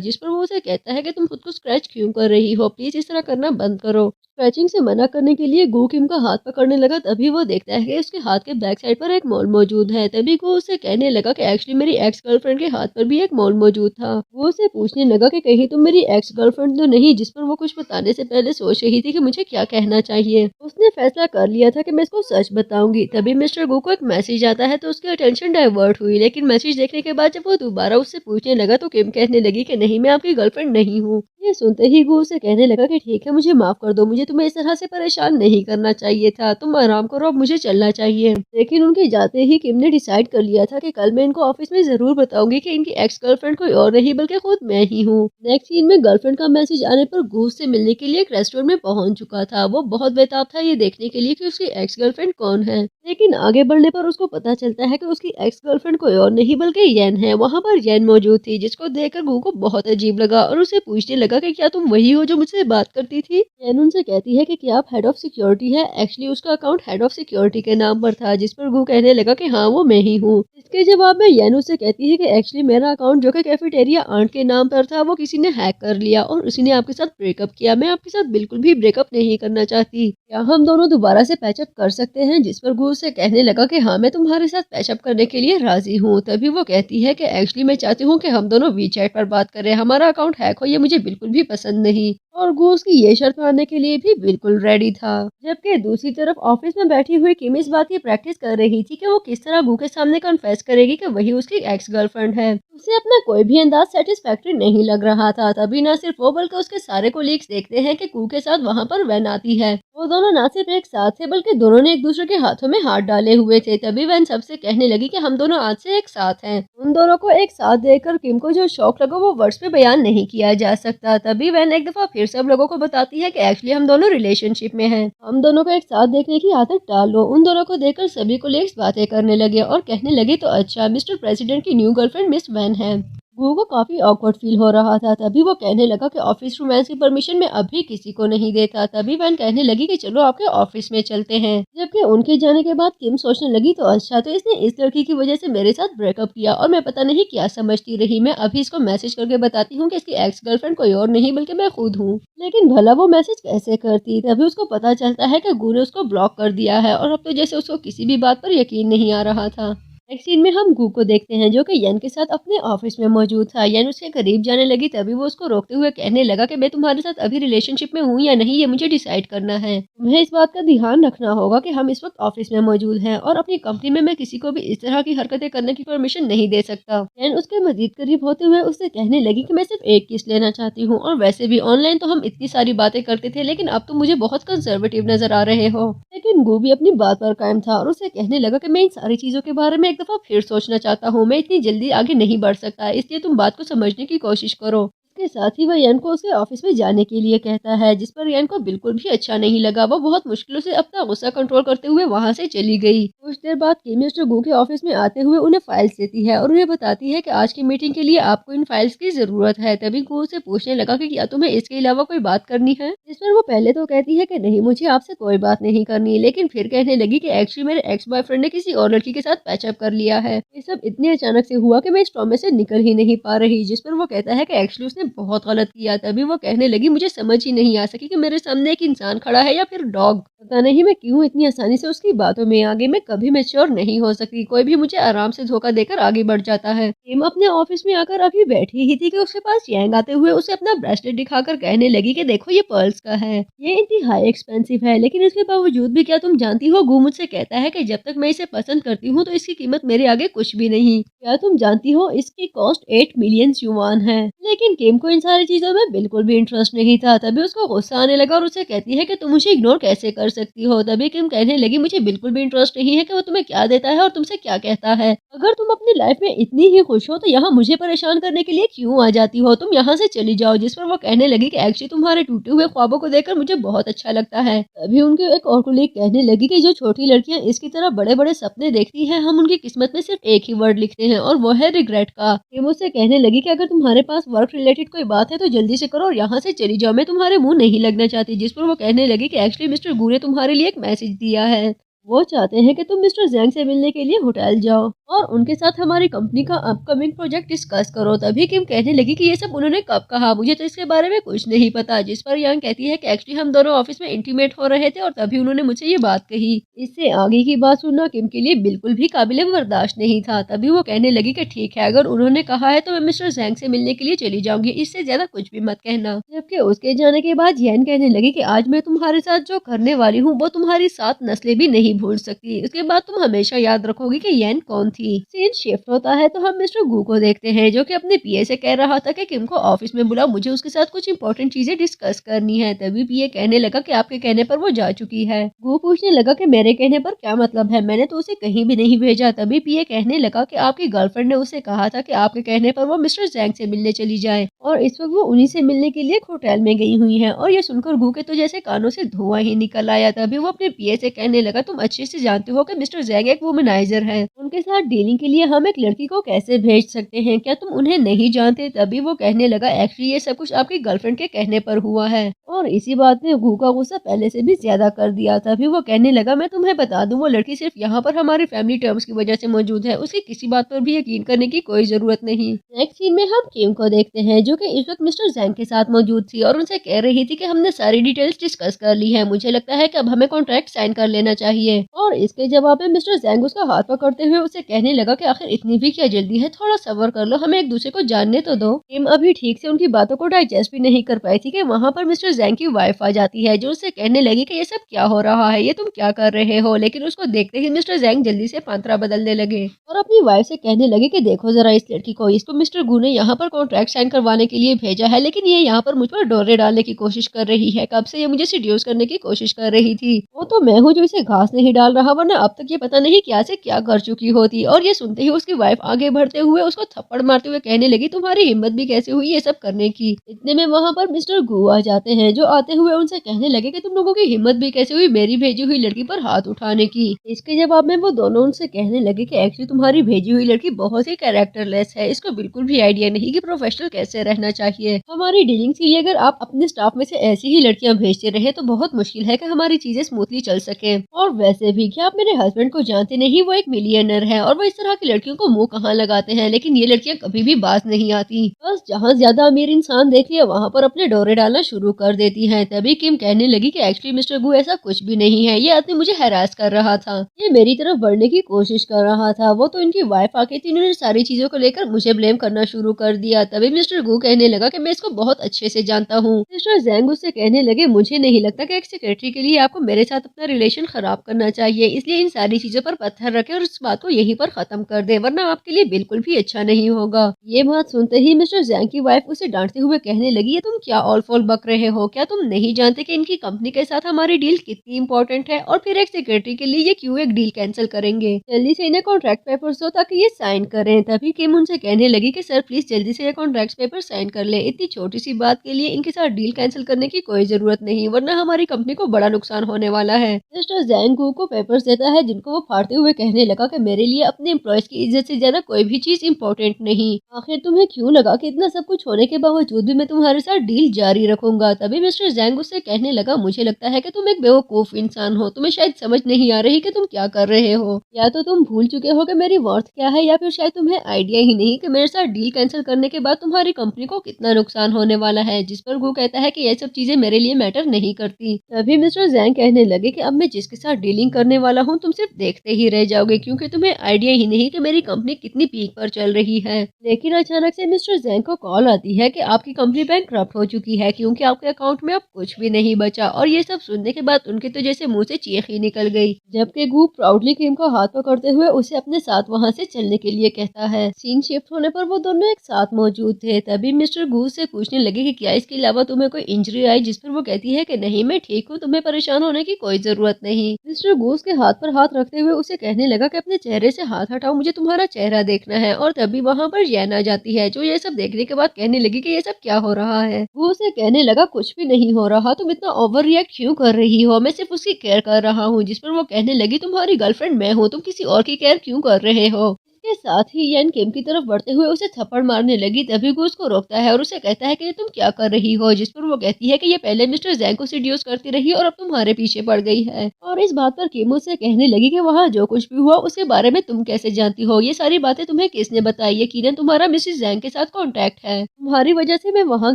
जिस पर वो उसे कहता है कि तुम खुद को स्क्रैच क्यों कर रही हो, प्लीज इस तरह करना बंद करो। स्क्रैचिंग से मना करने के लिए गू किम का हाथ पकड़ने लगा, तभी वो देखता है कि उसके हाथ के बैक साइड पर एक मोल मौजूद है। तभी गू उसे कहने लगा कि एक्चुअली मेरी एक्स गर्लफ्रेंड के हाथ पर भी एक मोल मौजूद था। वो उसे पूछने लगा कि कहीं तुम मेरी एक्स गर्लफ्रेंड तो नहीं, जिस पर वो कुछ बताने से पहले सोच रही थी कि मुझे क्या कहना चाहिए। उसने फैसला कर लिया था कि मैं इसको सच बताऊंगी। तभी मिस्टर गू को एक मैसेज आता है तो उसकी अटेंशन डाइवर्ट हुई, लेकिन मैसेज देखने के बाद जब वो दोबारा उससे पूछने लगा तो किम कहने लगी कि नहीं, मैं आपकी गर्लफ्रेंड नहीं हूँ। ये सुनते ही गू उसे कहने लगा कि ठीक है, मुझे माफ कर दो, मुझे तुम्हें इस तरह से परेशान नहीं करना चाहिए था, तुम आराम करो, अब मुझे चलना चाहिए। लेकिन उनके जाते ही किम ने डिसाइड कर लिया था कि कल मैं इनको ऑफिस में जरूर बताऊंगी कि इनकी एक्स गर्लफ्रेंड कोई और नहीं बल्कि खुद मैं ही हूँ। नेक्स्ट सीन में गर्लफ्रेंड का मैसेज आने पर गू से मिलने के लिए एक रेस्टोरेंट में पहुंच चुका था। वो बहुत बेताब था ये देखने के लिए कि उसकी एक्स गर्लफ्रेंड कौन है, लेकिन आगे बढ़ने पर उसको पता चलता है कि उसकी एक्स गर्लफ्रेंड कोई और नहीं बल्कि येन है। वहाँ पर येन मौजूद थी, जिसको देखकर गू को बहुत अजीब लगा और उसे पूछने लगा कि क्या तुम वही हो जो मुझसे बात करती थी। येन उनसे कहती है कि क्या आप हेड ऑफ सिक्योरिटी है। एक्चुअली उसका अकाउंट हेड ऑफ सिक्योरिटी के नाम पर था, जिस पर गू कहने लगा कि हाँ वो मैं ही हूँ। इसके जवाब में येन उससे कहती है कि एक्चुअली मेरा अकाउंट जो कि कैफेटेरिया आंट के नाम पर था वो किसी ने हैक कर लिया और उसी ने आपके साथ ब्रेकअप किया। मैं आपके साथ बिल्कुल भी ब्रेकअप नहीं करना चाहती, क्या हम दोनों दोबारा से पैचअप कर सकते हैं। जिस पर गू उससे कहने लगा कि हाँ मैं तुम्हारे साथ पैचअप करने के लिए राजी हूँ। तभी वो कहती है कि एक्चुअली मैं चाहती हूँ कि हम दोनों वीचैट पर बात करें, हमारा अकाउंट हैक हो ये मुझे बिल्कुल भी पसंद नहीं। और गू उसकी ये शर्त मानने के लिए भी बिल्कुल रेडी था। जबकि दूसरी तरफ ऑफिस में बैठी हुई किम इस बात की प्रैक्टिस कर रही थी कि वो किस तरह गू के सामने कन्फेस करेगी कि वही उसकी एक्स गर्लफ्रेंड है। उसे अपना कोई भी अंदाज सेटिस्फैक्टरी नहीं लग रहा था। तभी न सिर्फ वो बल्कि उसके सारे कोलीग्स देखते हैं कि गू के साथ वहाँ पर वैन आती है। वो दोनों न सिर्फ एक साथ थे बल्कि दोनों ने एक दूसरे के हाथों में हाथ डाले हुए थे। तभी वैन सबसे कहने लगी कि हम दोनों आज से एक साथ हैं। उन दोनों को एक साथ देखकर किम को जो शौक लगा वो वर्ड्स में बयान नहीं किया जा सकता। तभी वैन एक दफा फिर सब लोगों को बताती है कि एक्चुअली हम दोनों रिलेशनशिप में हैं। हम दोनों को एक साथ देखने की आदत डाल लो। उन दोनों को देखकर सभी कोलीग्स बातें करने लगे और कहने लगे तो अच्छा, मिस्टर प्रेसिडेंट की न्यू गर्लफ्रेंड मिस वैन है। गू को काफी ऑकवर्ड फील हो रहा था। तभी वो कहने लगा कि ऑफिस रोमांस की परमिशन मैं अभी किसी को नहीं देता। तभी वैन कहने लगी कि चलो आपके ऑफिस में चलते हैं। जबकि उनके जाने के बाद किम सोचने लगी तो अच्छा, तो इसने इस लड़की की वजह से मेरे साथ ब्रेकअप किया और मैं पता नहीं क्या समझती रही। मैं अभी इसको मैसेज करके बताती हूँ कि इसकी एक्स गर्लफ्रेंड कोई और नहीं बल्कि मैं खुद हूँ। लेकिन भला वो मैसेज कैसे करती। तभी उसको पता चलता है कि गू ने उसको ब्लॉक कर दिया है और अब तो जैसे उसको किसी भी बात पर यकीन नहीं आ रहा था। नेक्स्ट सीन में हम गू को देखते हैं जो कि येन के साथ अपने ऑफिस में मौजूद था। येन उसके करीब जाने लगी, तभी वो उसको रोकते हुए कहने लगा कि मैं तुम्हारे साथ अभी रिलेशनशिप में हूँ या नहीं ये मुझे डिसाइड करना है। तुम्हें इस बात का ध्यान रखना होगा कि हम इस वक्त ऑफिस में मौजूद हैं और अपनी कंपनी में मैं किसी को भी इस तरह की हरकतें करने की परमिशन नहीं दे सकता। येन उसके मजीद करीब होते हुए उससे कहने लगी कि मैं सिर्फ एक किस लेना चाहती हूँ और वैसे भी ऑनलाइन तो हम इतनी सारी बातें करते थे, लेकिन अब तुम मुझे बहुत कंजर्वेटिव नजर आ रहे हो। लेकिन गू भी अपनी बात पर कायम था और उसे कहने लगा कि मैं इन सारी चीजों के बारे में एक दफा फिर सोचना चाहता हूँ, मैं इतनी जल्दी आगे नहीं बढ़ सकता, इसलिए तुम बात को समझने की कोशिश करो। इसके साथ ही वह येन को उसके ऑफिस में जाने के लिए कहता है, जिस पर येन को बिल्कुल भी अच्छा नहीं लगा। वो बहुत मुश्किलों से अपना गुस्सा कंट्रोल करते हुए वहां से चली गई। कुछ देर बाद किम मिस्टर गू के ऑफिस में आते हुए उन्हें फाइल्स देती है और उन्हें बताती है कि आज की मीटिंग के लिए आपको इन फाइल्स की जरूरत है। तभी गू उसे पूछने लगा कि क्या तुम्हें इसके अलावा कोई बात करनी है, जिस पर वो पहले तो कहती है कि नहीं मुझे आपसे कोई बात नहीं करनी, लेकिन फिर कहने लगी कि एक्चुअली मेरे एक्स बॉयफ्रेंड ने किसी और लड़की के साथ पैचअप कर लिया है। ये सब इतने अचानक से हुआ कि मैं इस ट्रॉमे से निकल ही नहीं पा रही। जिस पर वो कहता है कि एक्चुअली उसने बहुत गलत किया। तभी वो कहने लगी मुझे समझ ही नहीं आ सकी कि मेरे सामने एक इंसान खड़ा है या फिर डॉग। पता नहीं मैं क्यों इतनी आसानी से उसकी बातों में आ गई। मैं कभी मैच्योर नहीं हो सकती। कोई भी मुझे आराम से धोखा देकर आगे बढ़ जाता है। किम अपने ऑफिस में आकर अभी बैठी ही थी कि उसके पास यंग आते हुए उसे अपना ब्रेसलेट दिखाकर कहने लगी कि देखो ये पर्ल्स का है। ये इंतहाई एक्सपेंसिव है, लेकिन इसके बावजूद भी क्या तुम जानती हो, गू मुझसे कहता है कि जब तक मैं इसे पसंद करती हूँ तो इसकी कीमत मेरे आगे कुछ भी नहीं। क्या तुम जानती हो इसकी कॉस्ट 8 मिलियन युआन है। लेकिन किम को इन सारी चीजों में बिल्कुल भी इंटरेस्ट नहीं था। तभी उसको गुस्सा आने लगा और उसे कहती है कि तुम मुझे इग्नोर कैसे कर सकती हो। तभी किम कहने लगी मुझे बिल्कुल भी इंटरेस्ट नहीं है कि वो तुम्हें क्या देता है और तुमसे क्या कहता है। अगर तुम अपनी लाइफ में इतनी ही खुश हो तो यहाँ मुझे परेशान करने के लिए क्यों आ जाती हो, तुम यहाँ से चली जाओ। जिस पर वो कहने लगी कि एक्चुअली तुम्हारे टूटे हुए ख्वाबों को देखकर मुझे बहुत अच्छा लगता है। तभी उनके एक और कुलीग कहने लगी कि जो छोटी लड़कियां इसकी तरह बड़े बड़े सपने देखती हैं, हम उनकी किस्मत में सिर्फ एक ही वर्ड लिखते हैं और वो है रिग्रेट का। किम उससे कहने लगी कि अगर तुम्हारे पास वर्क रिलेटेड कोई बात है तो जल्दी से करो और यहाँ से चली जाओ, मैं तुम्हारे मुंह नहीं लगना चाहती। जिस पर वो कहने लगी कि एक्चुअली मिस्टर गू ने तुम्हारे लिए एक मैसेज दिया है। वो चाहते हैं कि तुम मिस्टर जैंग से मिलने के लिए होटल जाओ और उनके साथ हमारी कंपनी का अपकमिंग प्रोजेक्ट डिस्कस करो। तभी किम कहने लगी कि ये सब उन्होंने कब कहा, मुझे तो इसके बारे में कुछ नहीं पता। जिस पर यांग कहती है कि एक्चुअली हम दोनों ऑफिस में इंटीमेट हो रहे थे और तभी उन्होंने मुझे ये बात कही। इससे आगे की बात सुनना किम के लिए बिल्कुल भी काबिले बर्दाश्त नहीं था। तभी वो कहने लगी कि ठीक है, अगर उन्होंने कहा है तो मैं मिस्टर जैंग से मिलने के लिए चली जाऊंगी, इससे ज्यादा कुछ भी मत कहना। जबकि उसके जाने के बाद यैन कहने लगी कि आज मैं तुम्हारे साथ जो करने वाली हूँ वो तुम्हारी 7 नस्लें भी नहीं भूल सकती। उसके बाद तुम हमेशा याद रखोगी कि यैन कौन थी। सीन शिफ्ट होता है तो हम मिस्टर गू को देखते हैं जो कि अपने पीए से कह रहा था कि किम को ऑफिस में बुलाओ, मुझे उसके साथ कुछ इंपॉर्टेंट चीजें डिस्कस करनी है। तभी पीए कहने लगा कि आपके कहने पर वो जा चुकी है। गू पूछने लगा कि मेरे कहने पर क्या मतलब है, मैंने तो उसे कहीं भी नहीं भेजा। तभी पीए कहने लगा कि आपकी गर्लफ्रेंड ने उसे कहा था कि आपके कहने पर वो मिस्टर जैंग से मिलने चली जाए और इस वक्त वो उन्हीं से मिलने के लिए होटल में गई हुई है। और ये सुनकर गू के तो जैसे कानों से धुआं ही निकल आया। तभी वो अपने पीए से कहने लगा तुम अच्छे से जानते हो कि मिस्टर जैंग एक वुमनाइजर है, उनके साथ डीलिंग के लिए हम एक लड़की को कैसे भेज सकते हैं, क्या तुम उन्हें नहीं जानते। तभी वो कहने लगा एक्चुअली ये सब कुछ आपकी गर्लफ्रेंड के कहने पर हुआ है। और इसी बात ने गू का गुस्सा पहले से भी ज्यादा कर दिया। तभी वो कहने लगा मैं तुम्हें बता दूं वो लड़की सिर्फ यहाँ पर हमारी फैमिली टर्म्स की वजह से मौजूद है, उसकी किसी बात पर भी यकीन करने की कोई जरूरत नहीं। नेक्स्ट सीन में हम किम को देखते हैं जो कि इस वक्त मिस्टर जैंग के साथ मौजूद थी और उनसे कह रही थी कि हमने सारी डिटेल्स डिस्कस कर ली है, मुझे लगता है कि अब हमें कॉन्ट्रैक्ट साइन कर लेना चाहिए। और इसके जवाब में मिस्टर जैंग उसका हाथ पकड़ते हुए उसे कहने लगा कि आखिर इतनी भी क्या जल्दी है, थोड़ा सब्र कर लो, हमें एक दूसरे को जानने तो दो। किम अभी ठीक से उनकी बातों को डाइजेस्ट भी नहीं कर पाई थी कि वहाँ पर मिस्टर जैंग की वाइफ आ जाती है जो उससे कहने लगी कि ये सब क्या हो रहा है, ये तुम क्या कर रहे हो। लेकिन उसको देखते ही मिस्टर जैंग जल्दी से पांतरा बदलने लगे और अपनी वाइफ से कहने लगे कि देखो जरा इस लड़की को, इसको मिस्टर गू ने यहाँ पर कॉन्ट्रैक्ट साइन करवाने के लिए भेजा है, लेकिन ये यहाँ पर मुझ पर डोरे डालने की कोशिश कर रही है। कब से ये मुझे सीड्यूस करने की कोशिश कर रही थी, वो तो मैं हूँ जो इसे घास नहीं डाल रहा, वरना अब तक ये पता नहीं क्या से क्या कर चुकी होती। और ये सुनते ही उसकी वाइफ आगे बढ़ते हुए उसको थप्पड़ मारते हुए कहने लगी तुम्हारी हिम्मत भी कैसे हुई ये सब करने की। इतने में वहाँ पर मिस्टर गू आ जाते हैं जो आते हुए उनसे कहने लगे कि तुम लोगों की हिम्मत भी कैसे हुई मेरी भेजी हुई लड़की पर हाथ उठाने की। इसके जवाब में वो दोनों उनसे कहने लगे कि एक्चुअली तुम्हारी भेजी हुई लड़की बहुत ही कैरेक्टरलेस है, इसको बिल्कुल भी आइडिया नहीं कि प्रोफेशनल कैसे रहना चाहिए। हमारी डीलिंग के लिए अगर आप अपने स्टाफ में से ऐसी ही लड़कियां भेजते रहे तो बहुत मुश्किल है कि हमारी चीजें स्मूथली चल सके। और वैसे भी क्या आप मेरे हस्बैंड को जानते नहीं, वो एक मिलियनर है और वो इस तरह की लड़कियों को मुंह कहाँ लगाते हैं, लेकिन ये लड़कियां कभी भी बाज नहीं आती। बस जहाँ ज्यादा अमीर इंसान देख लिया वहाँ पर अपने डोरे डालना शुरू कर देती हैं। तभी किम कहने लगी कि एक्चुअली मिस्टर गू ऐसा कुछ भी नहीं है, ये आदमी मुझे हैरास कर रहा था, ये मेरी तरफ बढ़ने की कोशिश कर रहा था। वो तो इनकी वाइफ आके थी, इन्होंने सारी चीजों को लेकर मुझे ब्लेम करना शुरू कर दिया। तभी मिस्टर गू कहने लगा कि मैं इसको बहुत अच्छे से जानता हूँ। मिस्टर जैंग उससे कहने लगे मुझे नहीं लगता कि एक सेक्रेटरी के लिए आपको मेरे साथ अपना रिलेशन खराब करना चाहिए, इसलिए इन सारी चीजों पर पत्थर रखे और इस बात को यहीं पर खत्म कर दे, वरना आपके लिए बिल्कुल भी अच्छा नहीं होगा। ये बात सुनते ही मिस्टर जैंग की वाइफ उसे डांटते हुए कहने लगी ये तुम क्या ऑल फॉल बक रहे हो, क्या तुम नहीं जानते कि इनकी कंपनी के साथ हमारी डील कितनी इंपॉर्टेंट है, और फिर एक सेक्रेटरी के लिए ये क्यों एक डील कैंसिल करेंगे, जल्दी से इन्हें कॉन्ट्रैक्ट पेपर्स दो ताकि ये साइन करें। तभी किम उनसे कहने लगी कि सर प्लीज जल्दी से ये कॉन्ट्रैक्ट पेपर साइन कर ले, इतनी छोटी सी बात के लिए इनके साथ डील कैंसिल करने की कोई जरूरत नहीं, वरना हमारी कंपनी को बड़ा नुकसान होने वाला है। मिस्टर जैंग गू को पेपर्स देता है जिनको वो फाड़ते हुए कहने लगा कि मेरे लिए अपने एम्प्लॉयज की इज्जत से ज्यादा कोई भी चीज इम्पोर्टेंट नहीं। आखिर तुम्हें क्यों लगा कि इतना सब कुछ होने के बावजूद भी मैं तुम्हारे साथ डील जारी रखूंगा। तभी मिस्टर जैंग उससे कहने लगा मुझे लगता है कि तुम एक बेवकूफ इंसान हो, तुम्हें शायद समझ नहीं आ रही कि तुम क्या कर रहे हो। या तो तुम भूल चुके हो कि मेरी वर्थ क्या है, या फिर शायद तुम्हें आइडिया ही नहीं कि मेरे साथ डील कैंसिल करने के बाद तुम्हारी कंपनी को कितना नुकसान होने वाला है। जिस पर गू कहता है कि ये सब चीजें मेरे लिए मैटर नहीं करती। तभी मिस्टर जैंग कहने लगे कि अब मैं जिसके साथ डीलिंग करने वाला हूँ तुम सिर्फ देखते ही रह जाओगे, क्योंकि तुम्हें आइडिया ही नहीं कि मेरी कंपनी कितनी पीक पर चल रही है। लेकिन अचानक से मिस्टर जैंग को कॉल आती है कि आपकी कंपनी बैंकक्रप्ट हो चुकी है, क्योंकि आपके अकाउंट में अब कुछ भी नहीं बचा। और ये सब सुनने के बाद उनके तो जैसे मुंह से चीख ही निकल गई। जबकि गू प्राउडली किम को हाथ पकड़ते हुए उसे अपने साथ वहाँ से चलने के लिए कहता है। सीन शिफ्ट होने पर वो दोनों एक साथ मौजूद थे। तभी मिस्टर गू से पूछने लगे कि क्या इसके अलावा तुम्हें कोई इंजरी आई, जिस पर वो कहती है कि नहीं मैं ठीक हूँ, तुम्हें परेशान होने की कोई जरूरत नहीं। मिस्टर गू के हाथ पर हाथ रखते हुए उसे कहने लगा कि अपने चेहरे से हाथ हटाओ, मुझे तुम्हारा चेहरा देखना है। और तभी वहाँ पर जैन आ जाती है, जो ये सब देखने के बाद कहने लगी कि ये सब क्या हो रहा है। वो उसे कहने लगा कुछ भी नहीं हो रहा, तुम इतना ओवर रिएक्ट क्यों कर रही हो, मैं सिर्फ उसकी केयर कर रहा हूँ। जिस पर वो कहने लगी तुम्हारी गर्लफ्रेंड मैं हूँ, तुम किसी और की केयर क्यों कर रहे हो। के साथ ही यन किम की तरफ बढ़ते हुए उसे थप्पड़ मारने लगी। तभी गू उसको रोकता है और उसे कहता है कि ये तुम क्या कर रही हो। जिस पर वो कहती है कि ये पहले मिस्टर जैंग को सीड्यूस करती रही और अब तुम्हारे पीछे पड़ गई है। और इस बात पर किम उसे कहने लगी कि वहाँ जो कुछ भी हुआ उसके बारे में तुम कैसे जानती हो, ये सारी बातें तुम्हें किसने बताई। यकीनन तुम्हारा मिसेस जैंग के साथ कॉन्टैक्ट है, तुम्हारी वजह से मैं वहाँ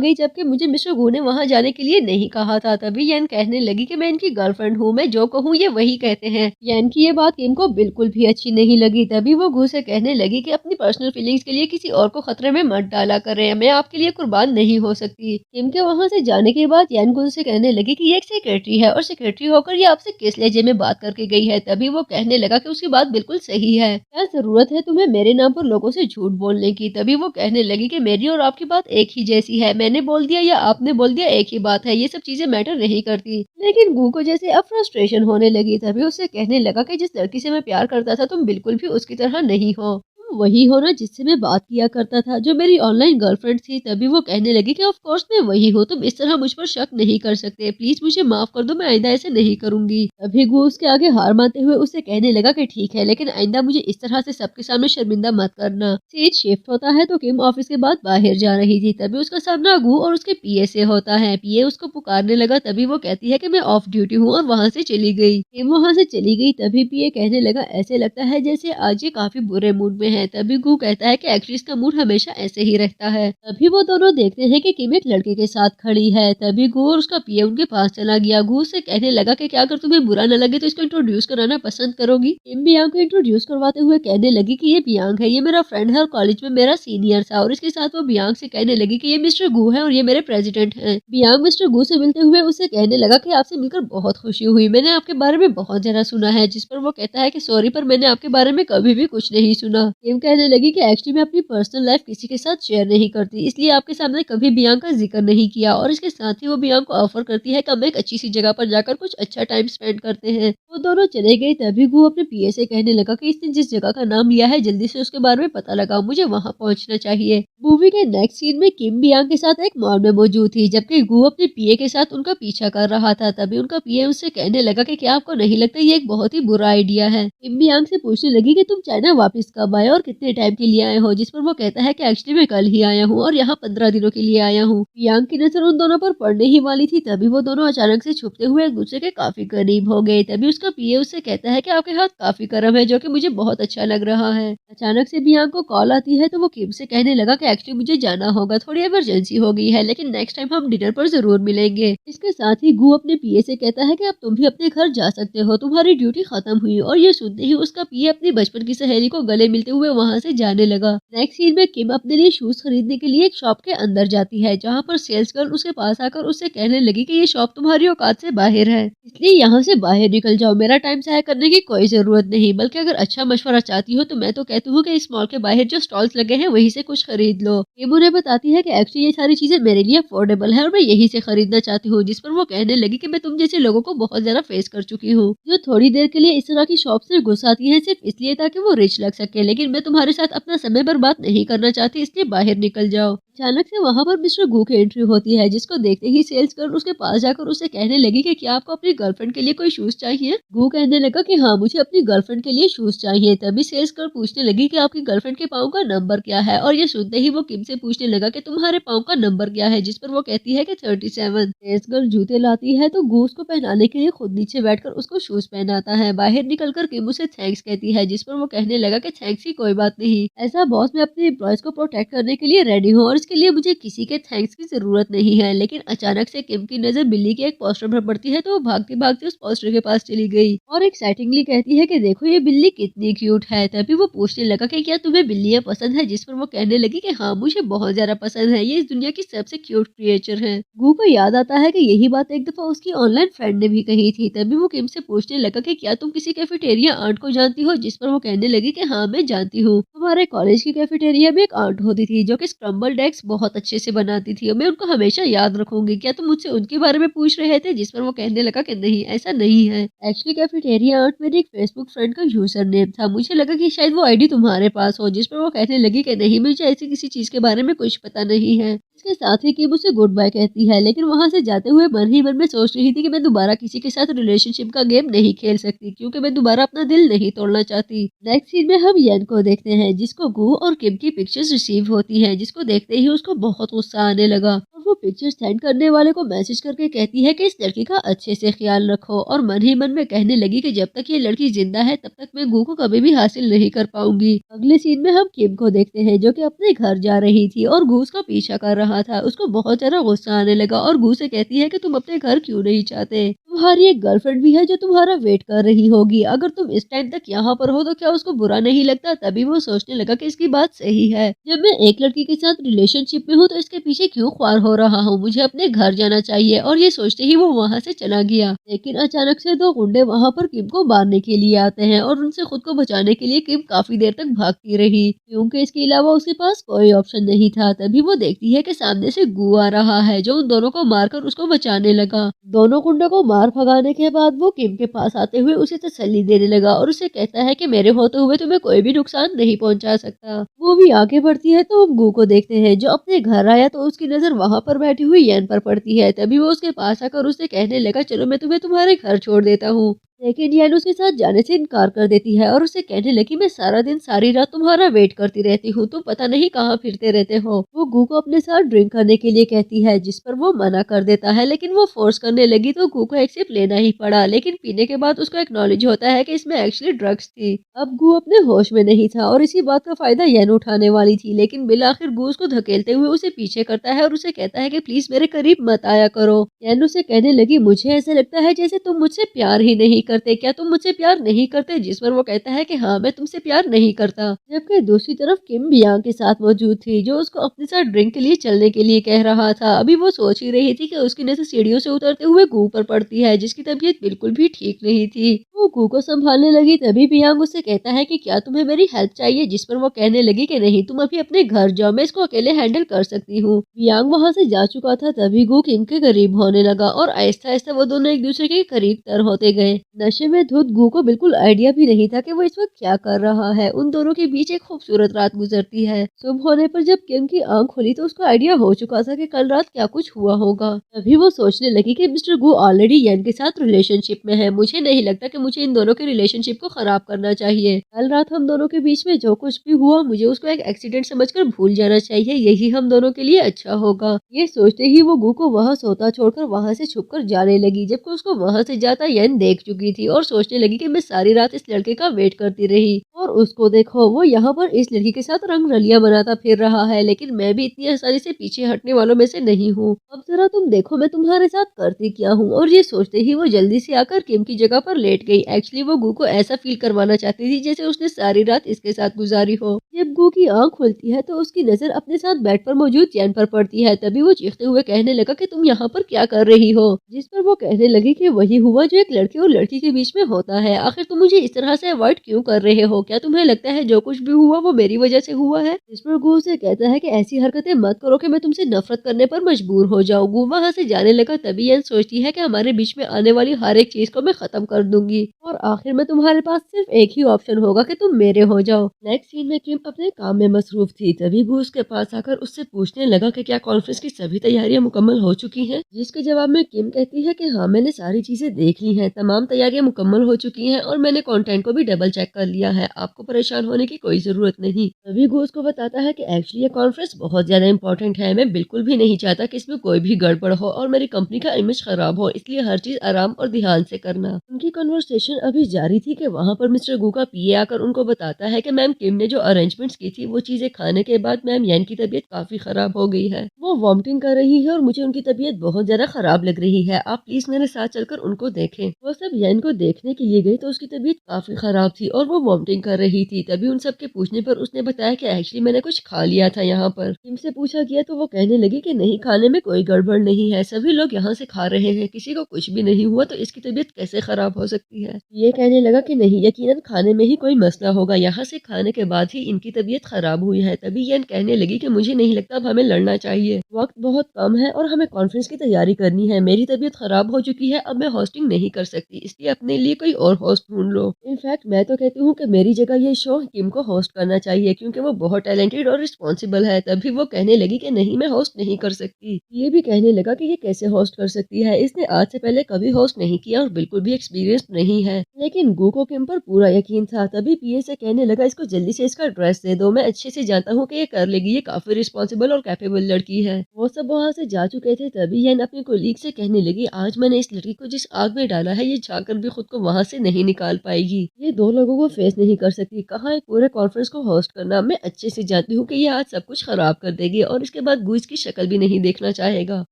गई, जबकि मुझे मिस्टर गू ने वहाँ जाने के लिए नहीं कहा था। तभी यन कहने लगी कि मैं इनकी गर्लफ्रेंड हूँ, मैं जो कहूँ ये वही कहते हैं। यन की ये बात किम को बिल्कुल भी अच्छी नहीं लगी। तभी वो गू से कहने लगी कि अपनी पर्सनल फीलिंग्स के लिए किसी और को खतरे में मत डाला करें, मैं आपके लिए कुर्बान नहीं हो सकती। किम के वहाँ से जाने के बाद यान गुन से कहने लगी कि ये एक सेक्रेटरी है और सेक्रेटरी होकर ये आपसे किस लहजे में बात करके गई है। तभी वो कहने लगा कि उसकी बात बिल्कुल सही है, क्या जरूरत है तुम्हें मेरे नाम पर लोगों से झूठ बोलने की। तभी वो कहने लगी कि मेरी और आपकी बात एक ही जैसी है, मैंने बोल दिया या आपने बोल दिया एक ही बात है, ये सब चीजें मैटर नहीं करती। लेकिन गू को जैसे अब फ्रस्ट्रेशन होने लगी। तभी उसे कहने लगा कि जिस लड़की से मैं प्यार करता था तुम बिल्कुल भी उसकी तरह नहीं हो, वही हो ना जिससे मैं बात किया करता था, जो मेरी ऑनलाइन गर्लफ्रेंड थी। तभी वो कहने लगी कि ऑफ कोर्स मैं वही हूँ, तुम इस तरह मुझ पर शक नहीं कर सकते, प्लीज मुझे माफ कर दो, मैं आइंदा ऐसे नहीं करूंगी। तभी गू उसके आगे हार मानते हुए उसे कहने लगा कि ठीक है, लेकिन आइंदा मुझे इस तरह से सबके सामने शर्मिंदा मत करना। सीट शिफ्ट होता है तो किम ऑफिस के बाद बाहर जा रही थी। तभी उसका सामना गू और उसके पीए से होता है। पीए उसको पुकारने लगा। तभी वो कहती है कि मैं ऑफ ड्यूटी हूँ और वहाँ से चली गई। किम वहाँ से चली गई। तभी पीए कहने लगा ऐसे लगता है जैसे आज ये काफी बुरे मूड में है। तभी गू कहता है कि एक्चुअली इसका मूड हमेशा ऐसे ही रहता है। तभी वो दोनों देखते हैं कि किम एक लड़के के साथ खड़ी है। तभी गू और उसका पीए उनके पास चला गया। गू से कहने लगा कि क्या अगर तुम्हें बुरा न लगे तो इसको इंट्रोड्यूस कराना पसंद करोगी। किम बियांग को इंट्रोड्यूस करवाते हुए कहने लगी कि ये बियांग है, ये मेरा फ्रेंड है और कॉलेज में मेरा सीनियर था। और इसके साथ वो बियांग से कहने लगी कि ये मिस्टर गू है और ये मेरे प्रेसिडेंट हैं। बियांग मिस्टर गू से मिलते हुए उसे कहने लगा कि आपसे मिलकर बहुत खुशी हुई, मैंने आपके बारे में बहुत ज्यादा सुना है। जिस पर वो कहता है कि सॉरी पर मैंने आपके बारे में कभी भी कुछ नहीं सुना। किम कहने लगी कि एक्चुअली मैं अपनी पर्सनल लाइफ किसी के साथ शेयर नहीं करती, इसलिए आपके सामने कभी बियांग का जिक्र नहीं किया। और इसके साथ ही वो बियांग को ऑफर करती है कि हम एक अच्छी सी जगह पर जाकर कुछ अच्छा टाइम स्पेंड करते हैं। वो दोनों चले गए। तभी गू अपने पीए से कहने लगा कि इसने जिस जगह का नाम लिया है जल्दी से उसके बारे में पता लगाओ, मुझे वहाँ पहुँचना चाहिए। मूवी के नेक्स्ट सीन में किम बियांग के साथ एक मॉल में मौजूद थी, जबकि गू अपने पीए के साथ उनका पीछा कर रहा था। तभी उनका पीए उससे कहने लगा कि क्या आपको नहीं लगता ये एक बहुत ही बुरा आइडिया है। किम बियांग से पूछने लगी कि तुम चाइना वापस कब आए और कितने टाइम के लिए आए हो। जिस पर वो कहता है कि एक्चुअली मैं कल ही आया हूँ और यहाँ 15 दिनों के लिए आया हूँ। बियांग की नजर उन दोनों पर पड़ने ही वाली थी। तभी वो दोनों अचानक से छुपते हुए एक दूसरे के काफी करीब हो गए। तभी उसका पीए उससे कहता है कि आपके हाथ काफी गर्म है, जो कि मुझे बहुत अच्छा लग रहा है। अचानक से बियांग को कॉल आती है तो वो किम से कहने लगा कि एक्चुअली मुझे जाना होगा, थोड़ी इमरजेंसी हो गई है, लेकिन नेक्स्ट टाइम हम डिनर पर जरूर मिलेंगे। इसके साथ ही गू अपने पीए से कहता है कि अब तुम भी अपने घर जा सकते हो, तुम्हारी ड्यूटी खत्म हुई। और ये सुनते ही उसका पीए अपनी बचपन की सहेली को गले मिलते हुए वहाँ से जाने लगा। नेक्स्ट सीन में किम अपने लिए शूज खरीदने के लिए एक शॉप के अंदर जाती है, जहाँ पर सेल्स गर्ल उसके पास आकर उससे कहने लगी कि ये शॉप तुम्हारी औकात से बाहर है, इसलिए यहाँ से बाहर निकल जाओ, मेरा टाइम जाया करने की कोई जरूरत नहीं। बल्कि अगर अच्छा मशवरा चाहती हो तो मैं तो कहती हूँ कि इस मॉल के बाहर जो स्टॉल्स लगे हैं वहीं से कुछ खरीद लो। किम उन्हें बताती है कि एक्चुअली ये सारी चीजें मेरे लिए अफोर्डेबल है और मैं यही से खरीदना चाहती हूँ। जिस पर वो कहने लगी कि मैं तुम जैसे लोगों को बहुत ज्यादा फेस कर चुकी हूँ, जो थोड़ी देर के लिए इस तरह की शॉप से घुस आती है सिर्फ इसलिए ताकि वो रिच लग सके, लेकिन मैं तुम्हारे साथ अपना समय बर्बाद नहीं करना चाहती, इसलिए बाहर निकल जाओ। अचानक से वहाँ पर मिस्टर गू की एंट्री होती है, जिसको देखते ही सेल्स गर्ल उसके पास जाकर उससे कहने लगी कि क्या आपको अपनी गर्लफ्रेंड के लिए कोई शूज चाहिए। गू कहने लगा कि हाँ, मुझे अपनी गर्लफ्रेंड के लिए शूज चाहिए। तभी सेल्स गर्ल पूछने लगी कि आपकी गर्लफ्रेंड के पाँव का नंबर क्या है, और ये सुनते ही वो किम से पूछने लगा कि तुम्हारे पाँव का नंबर क्या है, जिस पर वो कहती है कि 37। सेल्स गर्ल जूते लाती है तो गू उसको पहनाने के लिए खुद नीचे बैठकर उसको शूज पहनाता है। बाहर निकलकर किम उसे थैंक्स कहती है, जिस पर वो कहने लगा कि थैंक्स की कोई बात नहीं, ऐसा बॉस मैं अपने एम्प्लॉयज को प्रोटेक्ट करने के लिए रेडी हूँ और इसके लिए मुझे किसी के थैंक्स की जरूरत नहीं है। लेकिन अचानक से किम की नजर बिल्ली के एक पोस्टर पर पड़ती है तो वो भागते भागते उस पोस्टर के पास चली गई और एक्साइटिंगली कहती है कि देखो ये बिल्ली कितनी क्यूट है। तभी वो पूछने लगा कि क्या तुम्हें बिल्लियां पसंद है, जिस पर वो कहने लगी कि हाँ, मुझे बहुत ज्यादा पसंद है, ये इस दुनिया की सबसे क्यूट क्रिएचर है। गू को याद आता है कि यही बात एक दफा उसकी ऑनलाइन फ्रेंड ने भी कही थी। तभी वो किम से पूछने लगा कि क्या तुम किसी कैफेटेरिया आंट को जानती हो, जिस पर वो कहने लगी कि हाँ, मैं जानती हूँ। हमारे कॉलेज की कैफेटेरिया में एक आंट होती थी जो कि स्क्रम्बल्ड एग्स बहुत अच्छे से बनाती थी और मैं उनको हमेशा याद रखूंगी। क्या तुम मुझसे उनके बारे में पूछ रहे थे, जिस पर वो कहने लगा कि नहीं, ऐसा नहीं है। एक्चुअली कैफेटेरिया आंट मेरे एक फेसबुक फ्रेंड का यूजर नेम था, मुझे लगा कि शायद वो आईडी तुम्हारे पास हो, जिस पर वो कहने लगी कि नहीं, मुझे ऐसी किसी चीज के बारे में कुछ पता नहीं है। इसके साथ ही किम उसे गुड बाय कहती है, लेकिन वहां से जाते हुए मन ही मन में सोच रही थी कि मैं दोबारा किसी के साथ रिलेशनशिप का गेम नहीं खेल सकती, क्योंकि मैं दोबारा अपना दिल नहीं तोड़ना चाहती। नेक्स्ट सीन में हम येन को देखते हैं, जिसको गू और किम की पिक्चर्स रिसीव होती हैं, जिसको देखते ही उसको बहुत गुस्सा आने लगा और वो पिक्चर्स सेंड करने वाले को मैसेज करके कहती है कि इस लड़की का अच्छे से ख्याल रखो, और मन ही मन में कहने लगी कि जब तक ये लड़की जिंदा है तब तक मैं गू को कभी भी हासिल नहीं कर पाऊंगी। अगले सीन में हम किम को देखते हैं, जो कि अपने घर जा रही थी और गू उसका पीछा कर रहा था। उसको बहुत ज्यादा गुस्सा आने लगा और गू से कहती है कि तुम अपने घर क्यों नहीं चाहते, तुम्हारी एक गर्लफ्रेंड भी है जो तुम्हारा वेट कर रही होगी, अगर तुम इस टाइम तक यहाँ पर हो तो क्या उसको बुरा नहीं लगता। तभी वो सोचने लगा कि इसकी बात सही है, जब मैं एक लड़की के साथ रिलेशनशिप में हूँ तो इसके पीछे क्यों ख्वार हो रहा हूँ, मुझे अपने घर जाना चाहिए। और ये सोचते ही वो वहाँ से चला गया। लेकिन अचानक से दो गुंडे वहाँ पर किम को मारने के लिए आते हैं और उनसे खुद को बचाने के लिए किम काफी देर तक भागती रही, क्योंकि इसके अलावा उसके पास कोई ऑप्शन नहीं था। तभी वो देखती है कि सामने से गू आ रहा है, जो उन दोनों को मारकर उसको बचाने लगा। दोनों गुंडों को मार भगाने के बाद वो किम के पास आते हुए उसे तसल्ली देने लगा और उसे कहता है कि मेरे होते हुए तुम्हें कोई भी नुकसान नहीं पहुंचा सकता। मूवी आगे बढ़ती है तो हम गू को देखते हैं, जो अपने घर आया तो उसकी नजर वहाँ पर बैठी हुई येन पर पड़ती है। तभी वो उसके पास आकर उससे कहने लगा, चलो मैं तुम्हें तुम्हारे घर छोड़ देता हूँ। लेकिन येन उसके साथ जाने से इनकार कर देती है और उससे कहने लगी, मैं सारा दिन सारी रात तुम्हारा वेट करती रहती हूँ, तुम पता नहीं कहाँ फिरते रहते हो। वो गू को अपने साथ ड्रिंक करने के लिए कहती है, जिस पर वो मना कर देता है, लेकिन वो फोर्स करने लगी तो गू को एक सिप लेना ही पड़ा। लेकिन पीने के बाद उसको एक्नॉलेज होता है कि इसमें एक्चुअली ड्रग्स थी। अब गू अपने होश में नहीं था और इसी बात का फायदा येन उठाने वाली थी, लेकिन बिल आखिर गू उसको धकेलते हुए उसे पीछे करता है और उसे कहता है कि प्लीज मेरे करीब मत आया करो। येन उसे कहने लगी, मुझे ऐसा लगता है जैसे तुम मुझसे प्यार ही नहीं करते, क्या तुम मुझसे प्यार नहीं करते, जिस पर वो कहता है कि हाँ, मैं तुमसे प्यार नहीं करता। जबकि दूसरी तरफ किम बियांग के साथ मौजूद थी, जो उसको अपने साथ ड्रिंक के लिए चलने के लिए कह रहा था। अभी वो सोच ही रही थी कि उसकी नजर सीढ़ियों से उतरते हुए गू पर पड़ती है, जिसकी तबीयत बिल्कुल भी ठीक नहीं थी। वो गू को संभालने लगी, तभी बियांग उससे कहता है कि क्या तुम्हें मेरी हेल्प चाहिए, जिस पर वो कहने लगी कि नहीं, तुम अभी अपने घर जाओ, मैं इसको अकेले हैंडल कर सकती हूँ। बियांग वहाँ से जा चुका था। तभी गू किम के करीब होने लगा और आहिस्ता आहिस्ता वो दोनों एक दूसरे के करीब तर होते गए। नशे में धुत गू को बिल्कुल आइडिया भी नहीं था कि वो इस वक्त क्या कर रहा है। उन दोनों के बीच एक खूबसूरत रात गुजरती है। सुबह होने पर जब किम की आंख खुली तो उसको आइडिया हो चुका था कि कल रात क्या कुछ हुआ होगा। तभी वो सोचने लगी कि मिस्टर गू ऑलरेडी येन के साथ रिलेशनशिप में है, मुझे नहीं लगता कि मुझे इन दोनों के रिलेशनशिप को खराब करना चाहिए। कल रात हम दोनों के बीच में जो कुछ भी हुआ मुझे उसको एक एक्सीडेंट समझकर भूल जाना चाहिए, यही हम दोनों के लिए अच्छा होगा। ये सोचते ही वो गू को वहाँ सोता छोड़कर वहाँ से छुपकर जाने लगी, जबकि उसको वहाँ से जाता येन देख चुकी थी और सोचने लगी कि मैं सारी रात इस लड़के का वेट करती रही और उसको देखो, वो यहाँ पर इस लड़की के साथ रंग रलियां बनाता फिर रहा है, लेकिन मैं भी इतनी आसानी से पीछे हटने वालों में से नहीं हूँ। अब जरा तुम देखो मैं तुम्हारे साथ करती क्या हूँ। और ये सोचते ही वो जल्दी से आकर किम की जगह पर लेट गई। एक्चुअली वो गू को ऐसा फील करवाना चाहती थी जैसे उसने सारी रात इसके साथ गुजारी हो। जब गू की आंख खुलती है तो उसकी नजर अपने साथ बेड पर मौजूद चैन पर पड़ती है। तभी वो चीखते हुए कहने लगा कि तुम यहाँ पर क्या कर रही हो, जिस पर वो कहने लगी कि वही हुआ जो एक लड़के और लड़की के बीच में होता है। आखिर तुम मुझे इस तरह से अवॉइड क्यों कर रहे हो? क्या तुम्हें लगता है जो कुछ भी हुआ वो मेरी वजह से हुआ है? इस पर गू उसे कहता है कि ऐसी हरकतें मत करो कि मैं तुमसे नफरत करने पर मजबूर हो जाऊं। गू वहां से जाने लगा, तभी यन सोचती है कि हमारे बीच में आने वाली हर एक चीज को मैं खत्म कर दूंगी और आखिर में तुम्हारे पास सिर्फ एक ही ऑप्शन होगा कि तुम मेरे हो जाओ। नेक्स्ट सीन में किम अपने काम में मसरूफ थी, तभी गू उसके पास आकर उससे पूछने लगा कि क्या कॉन्फ्रेंस की सभी तैयारियां मुकम्मल हो चुकी हैं। जिसके जवाब में किम कहती है कि हाँ, मैंने सारी चीजें देख ली हैं, तमाम तैयारियां मुकम्मल हो चुकी हैं और मैंने कंटेंट को भी डबल चेक कर लिया है, आपको परेशान होने की कोई जरूरत नहीं। तभी गू उसको बताता है कि एक्चुअली ये कॉन्फ्रेंस बहुत ज्यादा इंपॉर्टेंट है, मैं बिल्कुल भी नहीं चाहता कि इसमें कोई भी गड़बड़ हो और मेरी कंपनी का इमेज खराब हो, इसलिए हर चीज आराम और ध्यान से करना। उनकी कन्वर्सेशन अभी जारी थी कि वहाँ पर मिस्टर गू का पीए आकर उनको बताता है कि मैम किम ने जो अरेंजमेंट्स की थी वो चीजें खाने के बाद मैम यन की तबीयत काफी खराब हो गई है, वो वॉमिटिंग कर रही है और मुझे उनकी तबीयत बहुत ज्यादा खराब लग रही है, आप प्लीज मेरे साथ चलकर उनको देखें। वो सब यन को देखने के लिए गई तो उसकी तबीयत काफी खराब थी और वो वॉमिटिंग कर रही थी। तभी उन सब के पूछने पर उसने बताया कि एक्चुअली मैंने कुछ खा लिया था यहाँ पर। किम से पूछा गया तो वो कहने लगी कि नहीं, खाने में कोई गड़बड़ नहीं है, सभी लोग यहाँ से खा रहे हैं, किसी को कुछ भी नहीं हुआ तो इसकी तबीयत कैसे खराब हो सकती है। ये कहने लगा कि नहीं, यकीनन खाने में ही कोई मसला होगा, यहाँ से खाने के बाद ही इनकी तबीयत खराब हुई है। तभी यन कहने लगी कि मुझे नहीं लगता अब हमें लड़ना चाहिए, वक्त बहुत कम है और हमें कॉन्फ्रेंस की तैयारी करनी है, मेरी तबीयत खराब हो चुकी है, अब मैं होस्टिंग नहीं कर सकती, इसलिए अपने लिए कोई और होस्ट ढूंढ लो। इनफैक्ट मैं तो कहती हूँ कि मेरी जगह ये शो किम को होस्ट करना चाहिए क्योंकि वो बहुत टैलेंटेड और रिस्पॉन्सिबल है। तभी वो कहने लगी कि नहीं, मैं होस्ट नहीं कर सकती। ये भी कहने लगा कि ये कैसे होस्ट कर सकती है, इसने आज से पहले कभी होस्ट नहीं किया और बिल्कुल भी एक्सपीरियंस नहीं है। लेकिन गू को किम पर पूरा यकीन था। तभी पीए से कहने लगा, इसको जल्दी से इसका ड्रेस दे दो, मैं अच्छे से जानता हूँ कि ये कर लेगी, ये काफी रिस्पॉन्सिबल और कैपेबल लड़की है। वो सब वहाँ से जा चुके थे। तभी यन अपने कोलीग से कहने लगी, आज मैंने इस लड़की को जिस आग में डाला है, ये जाकर भी खुद को वहाँ से नहीं निकाल पाएगी, ये दो लोगों को फेस नहीं कर सकती, कहाँ एक पूरे कॉन्फ्रेंस को होस्ट करना। मैं अच्छे से जानती हूँ कि ये आज सब कुछ खराब कर देगी और इसके बाद गू इसकी शक्ल भी नहीं देखना चाहेगा।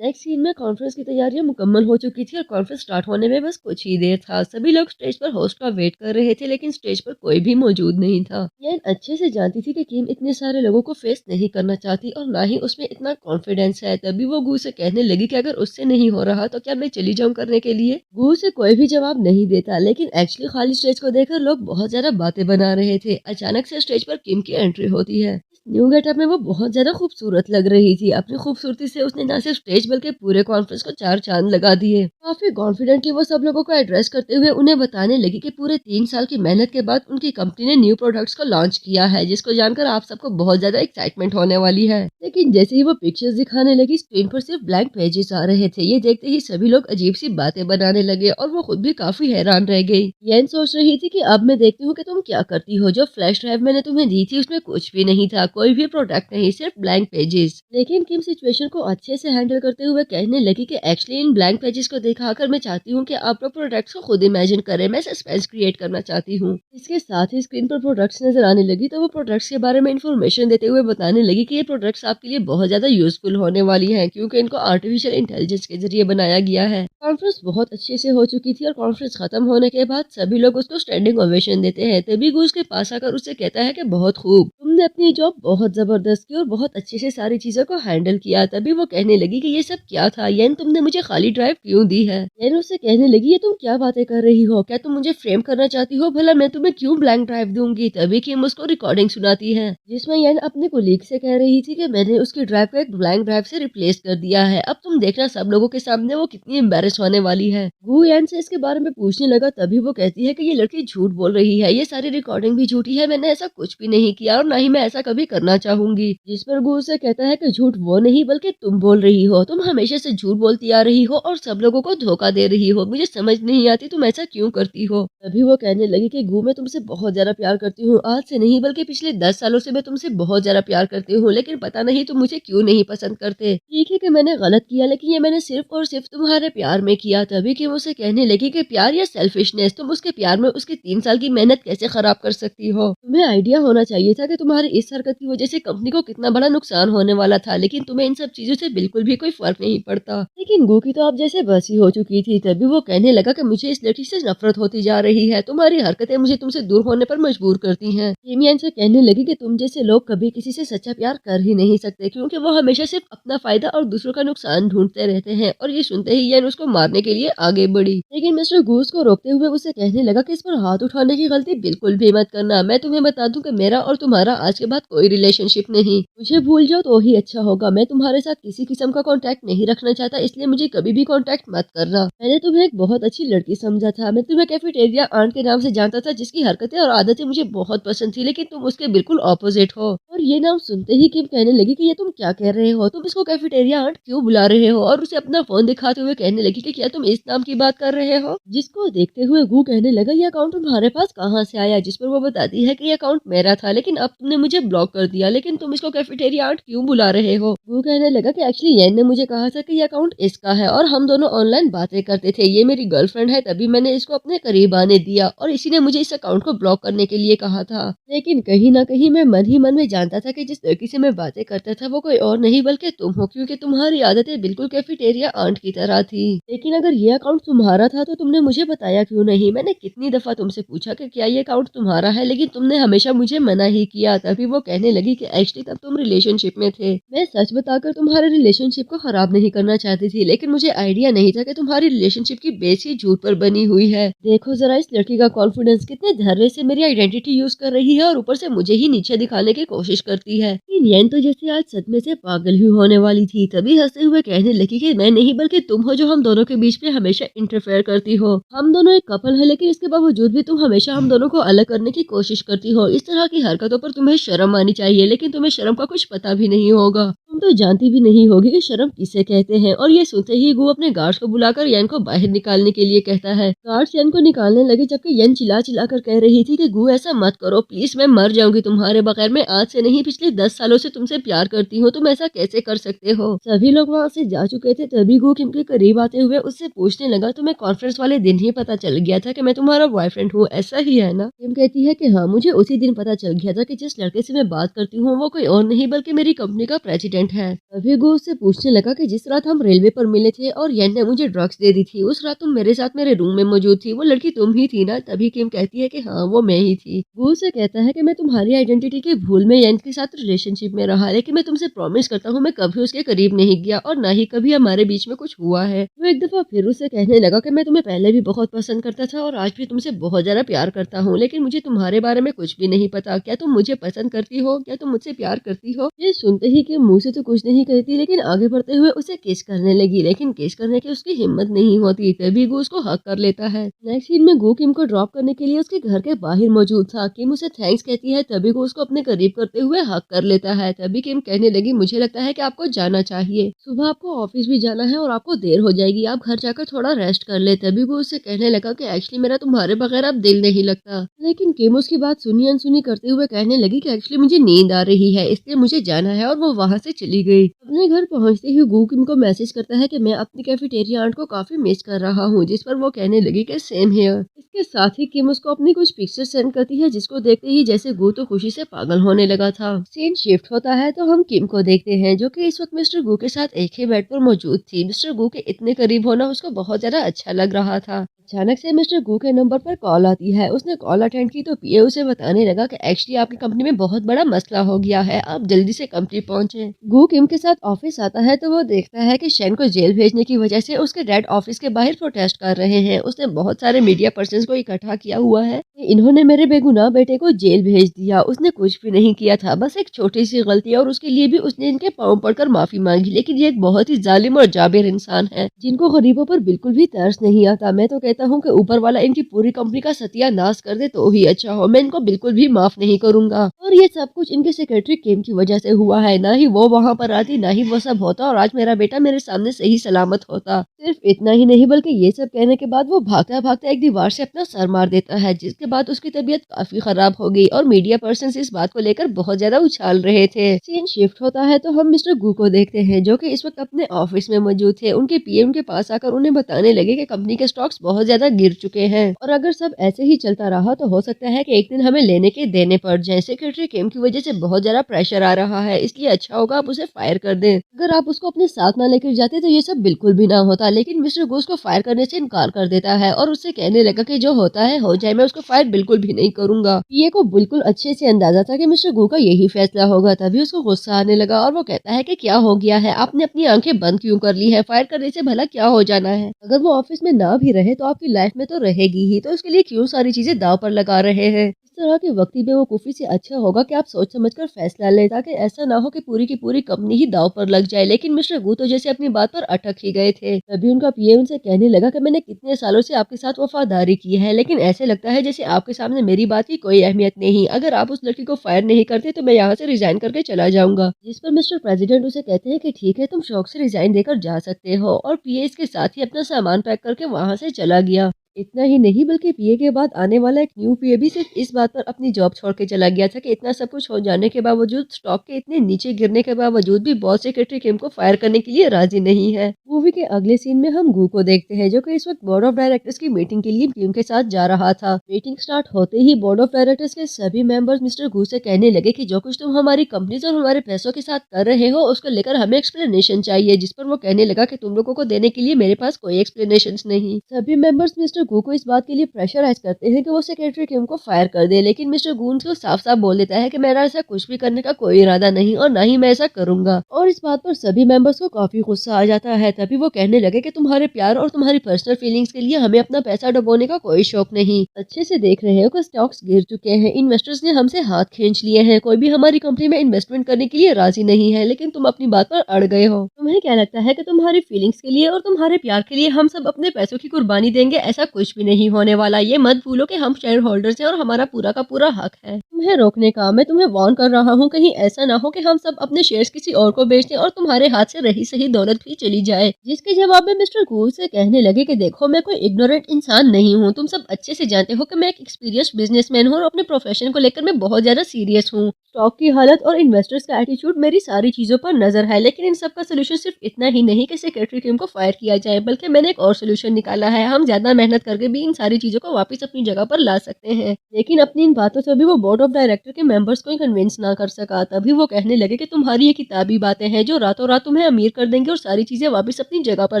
नेक्स्ट सीन में कॉन्फ्रेंस की तैयारियां मुकम्मल हो चुकी थी और कॉन्फ्रेंस स्टार्ट होने में बस कुछ ही देर था। सभी लोग स्टेज पर होस्ट का वेट कर रहे थे लेकिन स्टेज पर कोई भी मौजूद नहीं था। यन अच्छे से जानती थी कि किम इतने सारे लोगों को फेस नहीं करना चाहती और ना ही उसमें इतना कॉन्फिडेंस है। तभी वो गू से कहने लगी कि अगर उससे नहीं हो रहा तो क्या मैं चली जाऊं करने के लिए। गू से कोई भी जवाब नहीं देता लेकिन एक्चुअली खाली स्टेज को देखकर लोग बहुत ज्यादा बातें बना रहे थे। अचानक से स्टेज पर किम की एंट्री होती है। न्यू गेटअप में वो बहुत ज्यादा खूबसूरत लग रही थी। अपनी खूबसूरती से उसने न सिर्फ स्टेज बल्कि पूरे कॉन्फ्रेंस को चार चांद लगा दिए। काफी कॉन्फिडेंटली वो सब लोगों को एड्रेस करते हुए उन्हें बताने लगी कि पूरे 3 साल की मेहनत के बाद उनकी कंपनी ने न्यू प्रोडक्ट्स को लॉन्च किया है, जिसको जानकर आप सबको बहुत ज्यादा एक्साइटमेंट होने वाली है। लेकिन जैसे ही वो पिक्चर्स दिखाने लगी, स्क्रीन पर सिर्फ ब्लैंक पेजेस आ रहे थे। ये देखते ही सभी लोग अजीब सी बातें बनाने लगे और वो खुद भी काफी हैरान रह गई। येन सोच रही थी कि अब मैं देखती हूँ कि तुम क्या करती हो। जो फ्लैश ड्राइव मैंने तुम्हें दी थी उसमें कुछ भी नहीं था, कोई भी प्रोडक्ट नहीं, सिर्फ ब्लैंक पेजेस। लेकिन किम सिचुएशन को अच्छे से हैंडल करते हुए कहने लगी कि एक्चुअली इन ब्लैंक पेजेस को दिखाकर मैं चाहती हूँ कि आप लोग प्रोडक्ट्स को खुद इमेजिन करें, मैं सस्पेंस क्रिएट करना चाहती हूँ। इसके साथ ही स्क्रीन पर प्रोडक्ट्स नजर आने लगी तो वो प्रोडक्ट्स के बारे में इंफॉर्मेशन देते हुए बताने लगी कि ये प्रोडक्ट्स आपके लिए बहुत ज्यादा यूजफुल होने वाली हैं क्योंकि इनको आर्टिफिशियल इंटेलिजेंस के जरिए बनाया गया है। कॉन्फ्रेंस बहुत अच्छे से हो चुकी थी और कॉन्फ्रेंस खत्म होने के बाद सभी लोग उसको स्टैंडिंग ओवेशन देते हैं। तभी गूज के पास आकर उससे कहता है कि बहुत खूब, तुमने अपनी जॉब बहुत जबरदस्त की और बहुत अच्छे से सारी चीजों को हैंडल किया। तभी वो कहने लगी कि ये सब क्या था येन, तुमने मुझे खाली ड्राइव क्यों दी है। येन उससे कहने लगी, ये तुम क्या बातें कर रही हो, क्या तुम मुझे फ्रेम करना चाहती हो, भला मैं तुम्हें क्यों ब्लैंक ड्राइव दूंगी। तभी किम उसको रिकॉर्डिंग सुनाती है जिसमें येन अपने कोलीग से कह रही थी कि मैंने उसकी ड्राइव को एक ब्लैंक ड्राइव से रिप्लेस कर दिया है, अब तुम देखना सब लोगों के सामने वो कितनी एम्बेरस होने वाली है। गू येन से इसके बारे में पूछने लगा। तभी वो कहती है कि ये लड़की झूठ बोल रही है, ये सारी रिकॉर्डिंग भी झूठी है, मैंने ऐसा कुछ भी नहीं किया और ना ही मैं ऐसा कभी करना चाहूंगी। जिस पर गू से कहता है कि झूठ वो नहीं बल्कि तुम बोल रही हो, तुम हमेशा से झूठ बोलती आ रही हो और सब लोगों को धोखा दे रही हो, मुझे समझ नहीं आती तुम ऐसा क्यों करती हो। तभी वो कहने लगी कि गू मैं तुमसे बहुत ज्यादा प्यार करती हूँ, आज से नहीं बल्कि पिछले 10 सालों से मैं तुमसे बहुत ज्यादा प्यार करती हूँ, लेकिन पता नहीं तुम मुझे क्यों नहीं पसंद करते। ठीक है कि मैंने गलत किया लेकिन ये मैंने सिर्फ और सिर्फ तुम्हारे प्यार में किया। तभी कि उसे कहने लगी कि प्यार या सेल्फिशनेस, तुम उसके प्यार में उसकी 3 साल की मेहनत कैसे खराब कर सकती हो। तुम्हें आइडिया होना चाहिए था कि तुम्हारे तुम्हारी इस हरकत की वजह से कंपनी को कितना बड़ा नुकसान होने वाला था, लेकिन तुम्हें इन सब चीजों से बिल्कुल भी कोई फर्क नहीं पड़ता। लेकिन गू की तो अब जैसे बसी हो चुकी थी। तभी वो कहने लगा कि मुझे इस लड़की से नफरत होती जा रही है, तुम्हारी हरकतें मुझे तुमसे दूर होने पर मजबूर करती हैं। डेमियन से कहने लगी कि तुम जैसे लोग कभी किसी से सच्चा प्यार कर ही नहीं सकते, क्योंकि वो हमेशा सिर्फ अपना फायदा और दूसरों का नुकसान ढूंढते रहते हैं। और ये सुनते ही येन उसको मारने के लिए आगे बढ़ी, लेकिन मिस्टर गूस को रोकते हुए उसे कहने लगा कि इस पर हाथ उठाने की गलती बिल्कुल भी मत करना। मैं तुम्हें बता दूं कि मेरा और तुम्हारा आज के बाद कोई रिलेशनशिप नहीं। मुझे भूल जाओ तो ही अच्छा होगा। मैं तुम्हारे साथ किसी किस्म का कांटेक्ट नहीं रखना चाहता, इसलिए मुझे कभी भी कांटेक्ट मत करना। मैंने तुम्हें एक बहुत अच्छी लड़की समझा था। मैं तुम्हें कैफेटेरिया आंट के नाम से जानता था, जिसकी हरकतें और आदतें मुझे बहुत पसंद थी, लेकिन तुम उसके बिल्कुल ऑपोजिट हो। और ये नाम सुनते ही किम कहने लगी कि ये तुम क्या कह रहे हो, तुम इसको कैफेटेरिया आंट क्यों बुला रहे हो? और उसे अपना फोन दिखाते हुए कहने लगी कि क्या तुम इस नाम की बात कर रहे हो? जिसको देखते हुए गू कहने लगा, ये अकाउंट तुम्हारे पास कहाँ से आया? जिस पर वो बताती है कि ये अकाउंट मेरा था, लेकिन अब तुमने मुझे ब्लॉक कर दिया, लेकिन तुम इसको कैफेटेरिया आंट क्यों बुला रहे हो? गू कहने लगा कि एक्चुअली येन ने मुझे कहा था कि ये अकाउंट इसका है और हम दोनों ऑनलाइन बातें करते थे। ये मेरी गर्लफ्रेंड है, तभी मैंने इसको अपने करीब आने दिया और इसी ने मुझे इस अकाउंट को ब्लॉक करने के लिए कहा था। लेकिन कहीं ना कहीं मैं मन ही मन में जानता था कि जिस लड़की से मैं बातें करता था वो कोई और नहीं बल्कि तुम हो, क्योंकि तुम्हारी आदतें बिल्कुल कैफेटेरिया आंट की तरह थी। लेकिन अगर ये अकाउंट तुम्हारा था तो तुमने मुझे बताया क्यों नहीं? मैंने कितनी दफा तुमसे पूछा कि क्या ये अकाउंट तुम्हारा है, लेकिन तुमने हमेशा मुझे मना ही किया। तभी वो कहने लगी कि एक्चुअली तब तुम रिलेशनशिप में थे। मैं सच बताकर तुम्हारे रिलेशनशिप को खराब नहीं करना चाहती थी, लेकिन मुझे आइडिया नहीं था कि तुम्हारी रिलेशनशिप की बेस ही झूठ पर बनी हुई है। देखो जरा इस लड़की का कॉन्फिडेंस, कितने धैर्य से मेरी आइडेंटिटी यूज कर रही है और ऊपर से मुझे ही नीचे दिखाने की कोशिश करती है। येन तो जैसे आज सदमे से पागल ही होने वाली थी। तभी हंसते हुए कहने लगी कि मैं नहीं बल्कि तुम हो जो हम दोनों के बीच में हमेशा इंटरफेयर करती हो। हम दोनों एक कपल है, लेकिन इसके बावजूद भी तुम हमेशा हम दोनों को अलग करने की कोशिश करती हो। इस तरह की हरकतों पर तुम्हें शर्म आनी चाहिए, लेकिन तुम्हें शर्म का कुछ पता भी नहीं होगा। तुम तो जानती भी नहीं होगी कि शर्म किसे कहते हैं। और ये सुनते ही गू अपने गार्ड्स को बुलाकर येन को बाहर निकालने के लिए कहता है। गार्ड्स येन को निकालने लगे, जबकि येन चिल्ला चिल्ला कर कह रही थी कि गू ऐसा मत करो प्लीज, मैं मर जाऊंगी तुम्हारे बगैर। मैं आज से नहीं पिछले 10 सालों से तुमसे प्यार करती हूँ, तुम ऐसा कैसे कर सकते हो? सभी लोग वहाँ से जा चुके थे। तभी गू किम के करीब आते हुए उससे पूछने लगा, तुम्हें कॉन्फ्रेंस वाले दिन ही पता चल गया था कि मैं तुम्हारा बॉयफ्रेंड हूँ, ऐसा ही है ना? किम कहती है कि हाँ, मुझे उसी दिन पता चल गया था कि जिस लड़के से मैं बात करती हूँ वो कोई और नहीं बल्कि मेरी कंपनी का प्रेसिडेंट है। तभी गू उससे पूछने लगा कि जिस रात हम रेलवे पर मिले थे और येन ने मुझे ड्रग्स दे दी थी, उस रात तुम मेरे साथ मेरे रूम में मौजूद थी, वो लड़की तुम ही थी ना? तभी किम कहती है कि हाँ, वो मैं ही थी। गू से कहता है कि मैं तुम्हारी आइडेंटिटी के भूल में येन के साथ रिलेशनशिप में रहा, लेकिन मैं तुमसे प्रॉमिस करता हूँ मैं कभी उसके करीब नहीं गया और ना ही कभी हमारे बीच में कुछ हुआ है। वो एक दफा फिर उससे कहने लगा कि मैं तुम्हें पहले भी बहुत पसंद करता था और आज भी तुमसे बहुत ज्यादा प्यार करता हूँ, लेकिन मुझे तुम्हारे बारे में कुछ भी नहीं पता। क्या तुम मुझे पसंद करती हो? क्या तुम मुझसे प्यार करती हो? ये सुनते ही कि मुंह से तो कुछ नहीं कहती, लेकिन आगे बढ़ते हुए उसे किस करने लगी, लेकिन किस करने की उसकी हिम्मत नहीं होती। तभी गू उसको हक कर लेता है। नेक्स्ट सीन में गू किम को ड्रॉप करने के लिए उसके घर के बाहर मौजूद था। किम उसे थैंक्स कहती है, तभी गू उसको अपने करीब करते हुए हक कर लेता है। तभी किम कहने लगी, मुझे लगता है कि आपको जाना चाहिए, सुबह आपको ऑफिस भी जाना है और आपको देर हो जाएगी, आप घर जाकर थोड़ा रेस्ट कर ले। तभी वो उससे कहने लगा कि एक्चुअली मेरा तुम्हारे बगैर अब दिल नहीं लगता। लेकिन किम उसकी बात सुनी अनसुनी करते हुए कहने लगी कि एक्चुअली मुझे नींद आ रही है, इसलिए मुझे जाना है, और वो वहाँ से चली गई। अपने घर पहुँचते ही गू किम को मैसेज करता है कि मैं अपनी कैफेटेरिया आंट को काफी मिस कर रहा हूँ, जिस पर वो कहने लगी कि सेम हियर। इसके साथ ही किम उसको अपनी कुछ पिक्चर सेंड करती है, जिसको देखते ही जैसे गू तो खुशी से पागल होने लगा था। सीन शिफ्ट होता है तो हम किम को देखते हैं, जो कि इस वक्त मिस्टर गू के साथ एक ही बेड पर मौजूद थी। मिस्टर गू के इतने करीब होना उसको बहुत ज्यादा अच्छा लग रहा था। अचानक से मिस्टर गू के नंबर पर कॉल आती है। उसने कॉल अटेंड की तो पीए उसे बताने लगा कि एक्चुअली आपकी कंपनी में बहुत बड़ा मसला हो गया है, आप जल्दी से कंपनी पहुंचे। गू किम के साथ ऑफिस आता है तो वो देखता है कि शेन को जेल भेजने की वजह से उसके डैड ऑफिस के बाहर प्रोटेस्ट कर रहे हैं। उसने बहुत सारे मीडिया पर्सन को इकट्ठा किया हुआ है, इन्होंने मेरे बेगुनाह बेटे को जेल भेज दिया, उसने कुछ भी नहीं किया था, बस एक छोटी सी गलती, और उसके लिए भी उसने इनके पाँव पड़कर माफी मांगी। लेकिन ये एक बहुत ही जालिम और जाबिर इंसान है, जिनको गरीबों पर बिल्कुल भी तरस नहीं आता। मैं तो कहता हूँ कि ऊपर वाला इनकी पूरी कंपनी का सत्यानाश कर दे तो ही अच्छा हो, मैं इनको बिल्कुल भी माफ नहीं करूंगा। और ये सब कुछ इनके सेक्रेटरी किम की वजह से हुआ है, ना ही वो वहाँ वहाँ पर आती, ना ही वो सब होता और आज मेरा बेटा मेरे सामने सही सलामत होता। सिर्फ इतना ही नहीं बल्कि ये सब कहने के बाद वो भागता भागता एक दीवार से अपना सर मार देता है, जिसके बाद उसकी तबीयत काफी खराब हो गई और मीडिया पर्सन इस बात को लेकर बहुत ज्यादा उछाल रहे थे। सीन शिफ्ट होता है तो हम मिस्टर गू को देखते हैं, जो कि इस वक्त अपने ऑफिस में मौजूद थे। उनके पीएम के पास आकर उन्हें बताने लगे कि कंपनी के स्टॉक्स बहुत ज्यादा गिर चुके हैं और अगर सब ऐसे ही चलता रहा तो हो सकता है कि एक दिन हमें लेने के देने पड़ जाए। सेक्रेटरी किम की वजह से बहुत ज्यादा प्रेशर आ रहा है, इसलिए अच्छा होगा आप उसे फायर कर दें। अगर आप उसको अपने साथ ना लेकर जाते तो ये सब बिल्कुल भी ना होता, लेकिन मिस्टर गू उसको फायर करने से इनकार कर देता है और उससे कहने लगा कि जो होता है हो जाए, मैं उसको फायर बिल्कुल भी नहीं करूंगा। पीए को बिल्कुल अच्छे से अंदाजा था कि मिस्टर गू का यही फैसला होगा, तभी उसको गुस्सा आने लगा और वो कहता है कि क्या हो गया है, आपने अपनी आंखें बंद क्यों कर ली है, फायर करने से भला क्या हो जाना है। अगर वो ऑफिस में ना भी रहे तो आपकी लाइफ में तो रहेगी ही, तो इसके लिए क्यों सारी चीजें दाव पर लगा रहे हैं। इस तरह के वक्त में वो कुफी से अच्छा होगा कि आप सोच समझकर फैसला लें, ताकि ऐसा ना हो कि पूरी की पूरी कंपनी ही दाव पर लग जाए। लेकिन मिस्टर गू तो जैसे अपनी बात पर अटक ही गए थे। तभी उनका पीए उनसे कहने लगा कि मैंने कितने सालों से आपके साथ वफादारी की है, लेकिन ऐसे लगता है जैसे आपके सामने मेरी बात की कोई अहमियत नहीं। अगर आप उस लड़की को फायर नहीं करते तो मैं यहाँ से रिजाइन करके चला जाऊंगा। जिस पर मिस्टर प्रेसिडेंट उसे कहते हैं कि ठीक है, तुम शौक से रिजाइन देकर जा सकते हो, और पीए इसके साथ ही अपना सामान पैक करके वहाँ से चला गया। इतना ही नहीं बल्कि पीए के बाद आने वाला एक न्यू पीए भी सिर्फ इस बात पर अपनी जॉब छोड़ के चला गया था कि इतना सब कुछ हो जाने के बावजूद, स्टॉक के इतने नीचे गिरने के बावजूद भी बॉस सेक्रेटरी किम को फायर करने के लिए राजी नहीं है। मूवी के अगले सीन में हम गू को देखते हैं, जो कि इस वक्त बोर्ड ऑफ डायरेक्टर्स की मीटिंग के लिए टीम के साथ जा रहा था। मीटिंग स्टार्ट होते ही बोर्ड ऑफ डायरेक्टर्स के सभी मेंबर्स मिस्टर गू से कहने लगे कि जो कुछ तुम हमारी कंपनी और हमारे पैसों के साथ कर रहे हो उसको लेकर हमें एक्सप्लेनेशन चाहिए। जिस पर वो कहने लगा कि तुम लोगों को देने के लिए मेरे पास कोई एक्सप्लेनेशन नहीं। सभी मेंबर्स मिस्टर गू को इस बात के लिए प्रेशराइज करते हैं कि वो सेक्रेटरी किम को फायर कर दे, लेकिन मिस्टर गून को साफ साफ बोल देता है कि मेरा ऐसा कुछ भी करने का कोई इरादा नहीं और ना ही मैं ऐसा करूंगा। और इस बात पर सभी मेंबर्स को काफी गुस्सा आ जाता है। तभी वो कहने लगे कि तुम्हारे प्यार और तुम्हारी पर्सनल फीलिंग्स के लिए हमें अपना पैसा डुबोने का कोई शौक नहीं। अच्छे से देख रहे हो कि स्टॉक्स गिर चुके हैं, इन्वेस्टर्स ने हमसे हाथ खींच लिए हैं, कोई भी हमारी कंपनी में इन्वेस्टमेंट करने के लिए राजी नहीं है, लेकिन तुम अपनी बात पर अड़ गए हो। तुम्हें क्या लगता है कि तुम्हारी फीलिंग्स के लिए और तुम्हारे प्यार के लिए हम सब अपने पैसों की कुर्बानी देंगे? ऐसा कुछ भी नहीं होने वाला। ये मत भूलो कि हम शेयर होल्डर्स हैं और हमारा पूरा का पूरा हक है तुम्हें रोकने का। मैं तुम्हें वार्न कर रहा हूँ, कहीं ऐसा ना हो कि हम सब अपने शेयर्स किसी और को बेच दें और तुम्हारे हाथ से रही सही दौलत भी चली जाए। जिसके जवाब में मिस्टर गू से कहने लगे कि देखो, मैं कोई इग्नोरेंट इंसान नहीं हूँ, तुम सब अच्छे से जानते हो कि मैं एक एक्सपीरियंस्ड बिजनेसमैन हूँ और अपने प्रोफेशन को लेकर मैं बहुत ज्यादा सीरियस हूँ। स्टॉक की हालत और इन्वेस्टर्स का एटीट्यूड मेरी सारी चीजों पर नजर है, लेकिन इन सब का सोल्यूशन सिर्फ इतना ही नहीं कि सेक्रेटरी किम को फायर किया जाए, बल्कि मैंने एक और सोल्यूशन निकाला है। हम ज्यादा मेहनत करके भी इन सारी चीजों को वापस अपनी जगह पर ला सकते हैं। लेकिन अपनी इन बातों से भी वो बोर्ड ऑफ डायरेक्टर के मेंबर्स को कन्विंस ना कर सका। तभी वो कहने लगे कि तुम्हारी ये किताबी बातें हैं जो रातों रात तुम्हें अमीर कर देंगी और सारी चीजें वापस अपनी जगह पर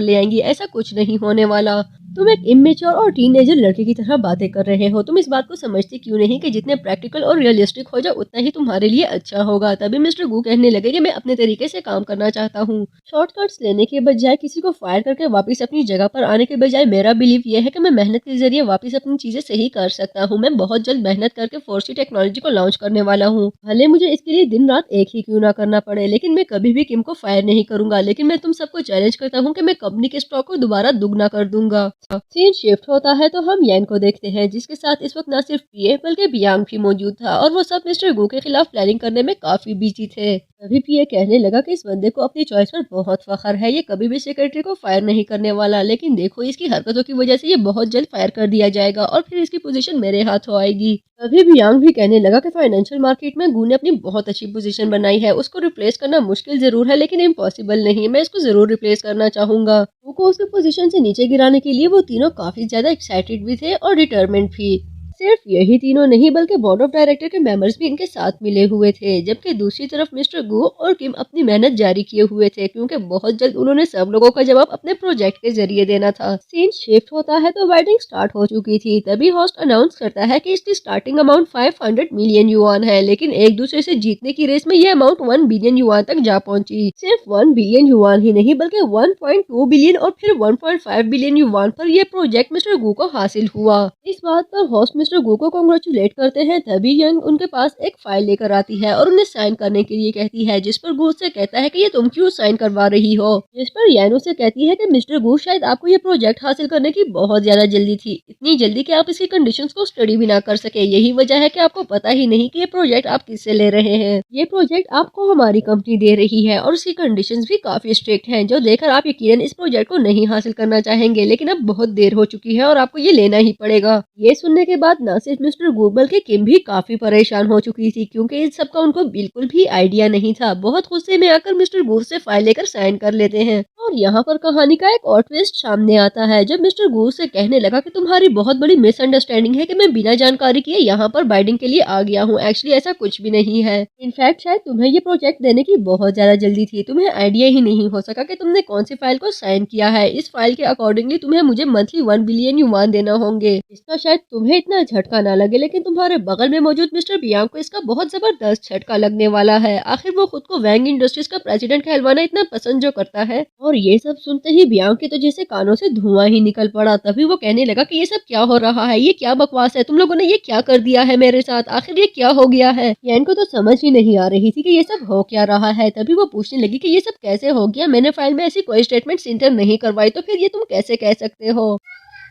ले आएंगी। ऐसा कुछ नहीं होने वाला। तुम एक इमेच्योर और टीनेजर लड़के की तरह बातें कर रहे हो। तुम इस बात को समझते क्यों नहीं कि जितने प्रैक्टिकल और रियलिस्टिक हो जाओ उतना ही तुम्हारे लिए अच्छा होगा। तभी मिस्टर गू कहने लगे कि मैं अपने तरीके से काम करना चाहता हूँ। शॉर्टकट्स लेने के बजाय, किसी को फायर करके वापस अपनी जगह पर आने के बजाय, मेरा बिलीव यह है कि मैं मेहनत के जरिए वापस अपनी चीजें सही कर सकता हूँ। मैं बहुत जल्द मेहनत करके 4C टेक्नोलॉजी को लॉन्च करने वाला हूँ। भले मुझे इसके लिए दिन रात एक ही क्यों ना करना पड़े, लेकिन मैं कभी भी किम को फायर नहीं करूंगा। लेकिन मैं तुम सबको चैलेंज करता हूँ कि मैं कंपनी के स्टॉक को दोबारा दुगना कर दूंगा। सीन शिफ्ट होता है तो हम यैन को देखते हैं, जिसके साथ इस वक्त न सिर्फ पीए बल्कि बियांग भी मौजूद था और वो सब मिस्टर गू के खिलाफ प्लानिंग करने में काफी बिजी थे। तभी पीए कहने लगा कि इस बंदे को अपनी चॉइस पर बहुत फख्र है, ये कभी भी सेक्रेटरी को फायर नहीं करने वाला, लेकिन देखो इसकी हरकतों की वजह से ये बहुत जल्द फायर कर दिया जाएगा और फिर इसकी पोजीशन मेरे हाथों आएगी। तभी बियांग भी कहने लगा कि फाइनेंशियल मार्केट में गू ने अपनी बहुत अच्छी पोजीशन बनाई है, उसको रिप्लेस करना मुश्किल जरूर है लेकिन इम्पॉसिबल नहीं। मैं इसको जरूर रिप्लेस करना चाहूंगा। गू को उसकी पोजीशन से नीचे गिराने के लिए वो तीनों काफी ज्यादा एक्साइटेड भी थे और डिटरमिन्ड भी। सिर्फ यही तीनों नहीं बल्कि बोर्ड ऑफ डायरेक्टर के मेंबर्स भी इनके साथ मिले हुए थे, जबकि दूसरी तरफ मिस्टर गू और किम अपनी मेहनत जारी किए हुए थे, क्योंकि बहुत जल्द उन्होंने सब लोगों का जवाब अपने प्रोजेक्ट के जरिए देना था। सीन शिफ्ट होता है तो वेडिंग स्टार्ट हो चुकी थी। तभी होस्ट अनाउंस करता है कि इसकी स्टार्टिंग अमाउंट 500 मिलियन युआन है, लेकिन एक दूसरे से जीतने की रेस में यह अमाउंट 1 बिलियन युआन तक जा पहुंची। सिर्फ 1 बिलियन युआन ही नहीं बल्कि 1.2 बिलियन और फिर 1.5 बिलियन युआन पर यह प्रोजेक्ट मिस्टर गू को हासिल हुआ। इस बात पर होस्ट मिस्टर गू को कॉन्ग्रेचुलेट करते हैं तभी यंग उनके पास एक फाइल लेकर आती है और उन्हें साइन करने के लिए कहती है, जिस पर गू से कहता है कि ये तुम क्यों साइन करवा रही हो। जिस पर यन उसे कहती है कि मिस्टर गू शायद आपको ये प्रोजेक्ट हासिल करने की बहुत ज्यादा जल्दी थी, इतनी जल्दी कि आप इसकी कंडीशंस को स्टडी भी ना कर सके। यही वजह है कि आपको पता ही नहीं कि ये प्रोजेक्ट आप किससे ले रहे हैं। ये प्रोजेक्ट आपको हमारी कंपनी दे रही है और उसकी कंडीशंस भी काफी स्ट्रिक्ट हैं, जो देखकर आप यकीनन इस प्रोजेक्ट को नहीं हासिल करना चाहेंगे, लेकिन अब बहुत देर हो चुकी है और आपको ये लेना ही पड़ेगा। ये सुनने के बाद न सिर्फ मिस्टर गू बल्कि किम भी काफी परेशान हो चुकी थी, क्योंकि इस सब का उनको बिल्कुल भी आइडिया नहीं था। बहुत गुस्से में आकर मिस्टर गू से फाइल लेकर साइन कर लेते हैं और यहाँ पर कहानी का एक और ट्विस्ट सामने आता है, जब मिस्टर गू से कहने लगा कि तुम्हारी बहुत बड़ी मिसअंडरस्टैंडिंग है कि मैं बिना जानकारी किए यहाँ पर बाइडिंग के लिए आ गया हूँ। एक्चुअली ऐसा कुछ भी नहीं है। इनफैक्ट शायद तुम्हें ये प्रोजेक्ट देने की बहुत ज्यादा जल्दी थी, तुम्हें आइडिया ही नहीं हो सका कि तुमने कौन सी फाइल को साइन किया है। इस फाइल के अकॉर्डिंगली तुम्हें मुझे मंथली 1 बिलियन युआन देना होंगे। इसका शायद तुम्हें इतना झटका ना लगे, लेकिन तुम्हारे बगल में मौजूद मिस्टर बियांग को इसका बहुत जबरदस्त झटका लगने वाला है। आखिर वो खुद को वैंग इंडस्ट्रीज का प्रेसिडेंट कहलवाना इतना पसंद जो करता है। और ये सब सुनते ही बियांग के तो जैसे कानों से धुआं ही निकल पड़ा। तभी वो कहने लगा कि ये सब क्या हो रहा है, ये क्या बकवास है, तुम लोगों ने ये क्या कर दिया है मेरे साथ, आखिर ये क्या हो गया है। यैन को तो समझ ही नहीं आ रही थी कि ये सब हो क्या रहा है। तभी वो पूछने लगी कि ये सब कैसे हो गया, मैंने फाइल में ऐसी कोई स्टेटमेंट इंटर नहीं करवाई, तो फिर ये तुम कैसे कह सकते हो।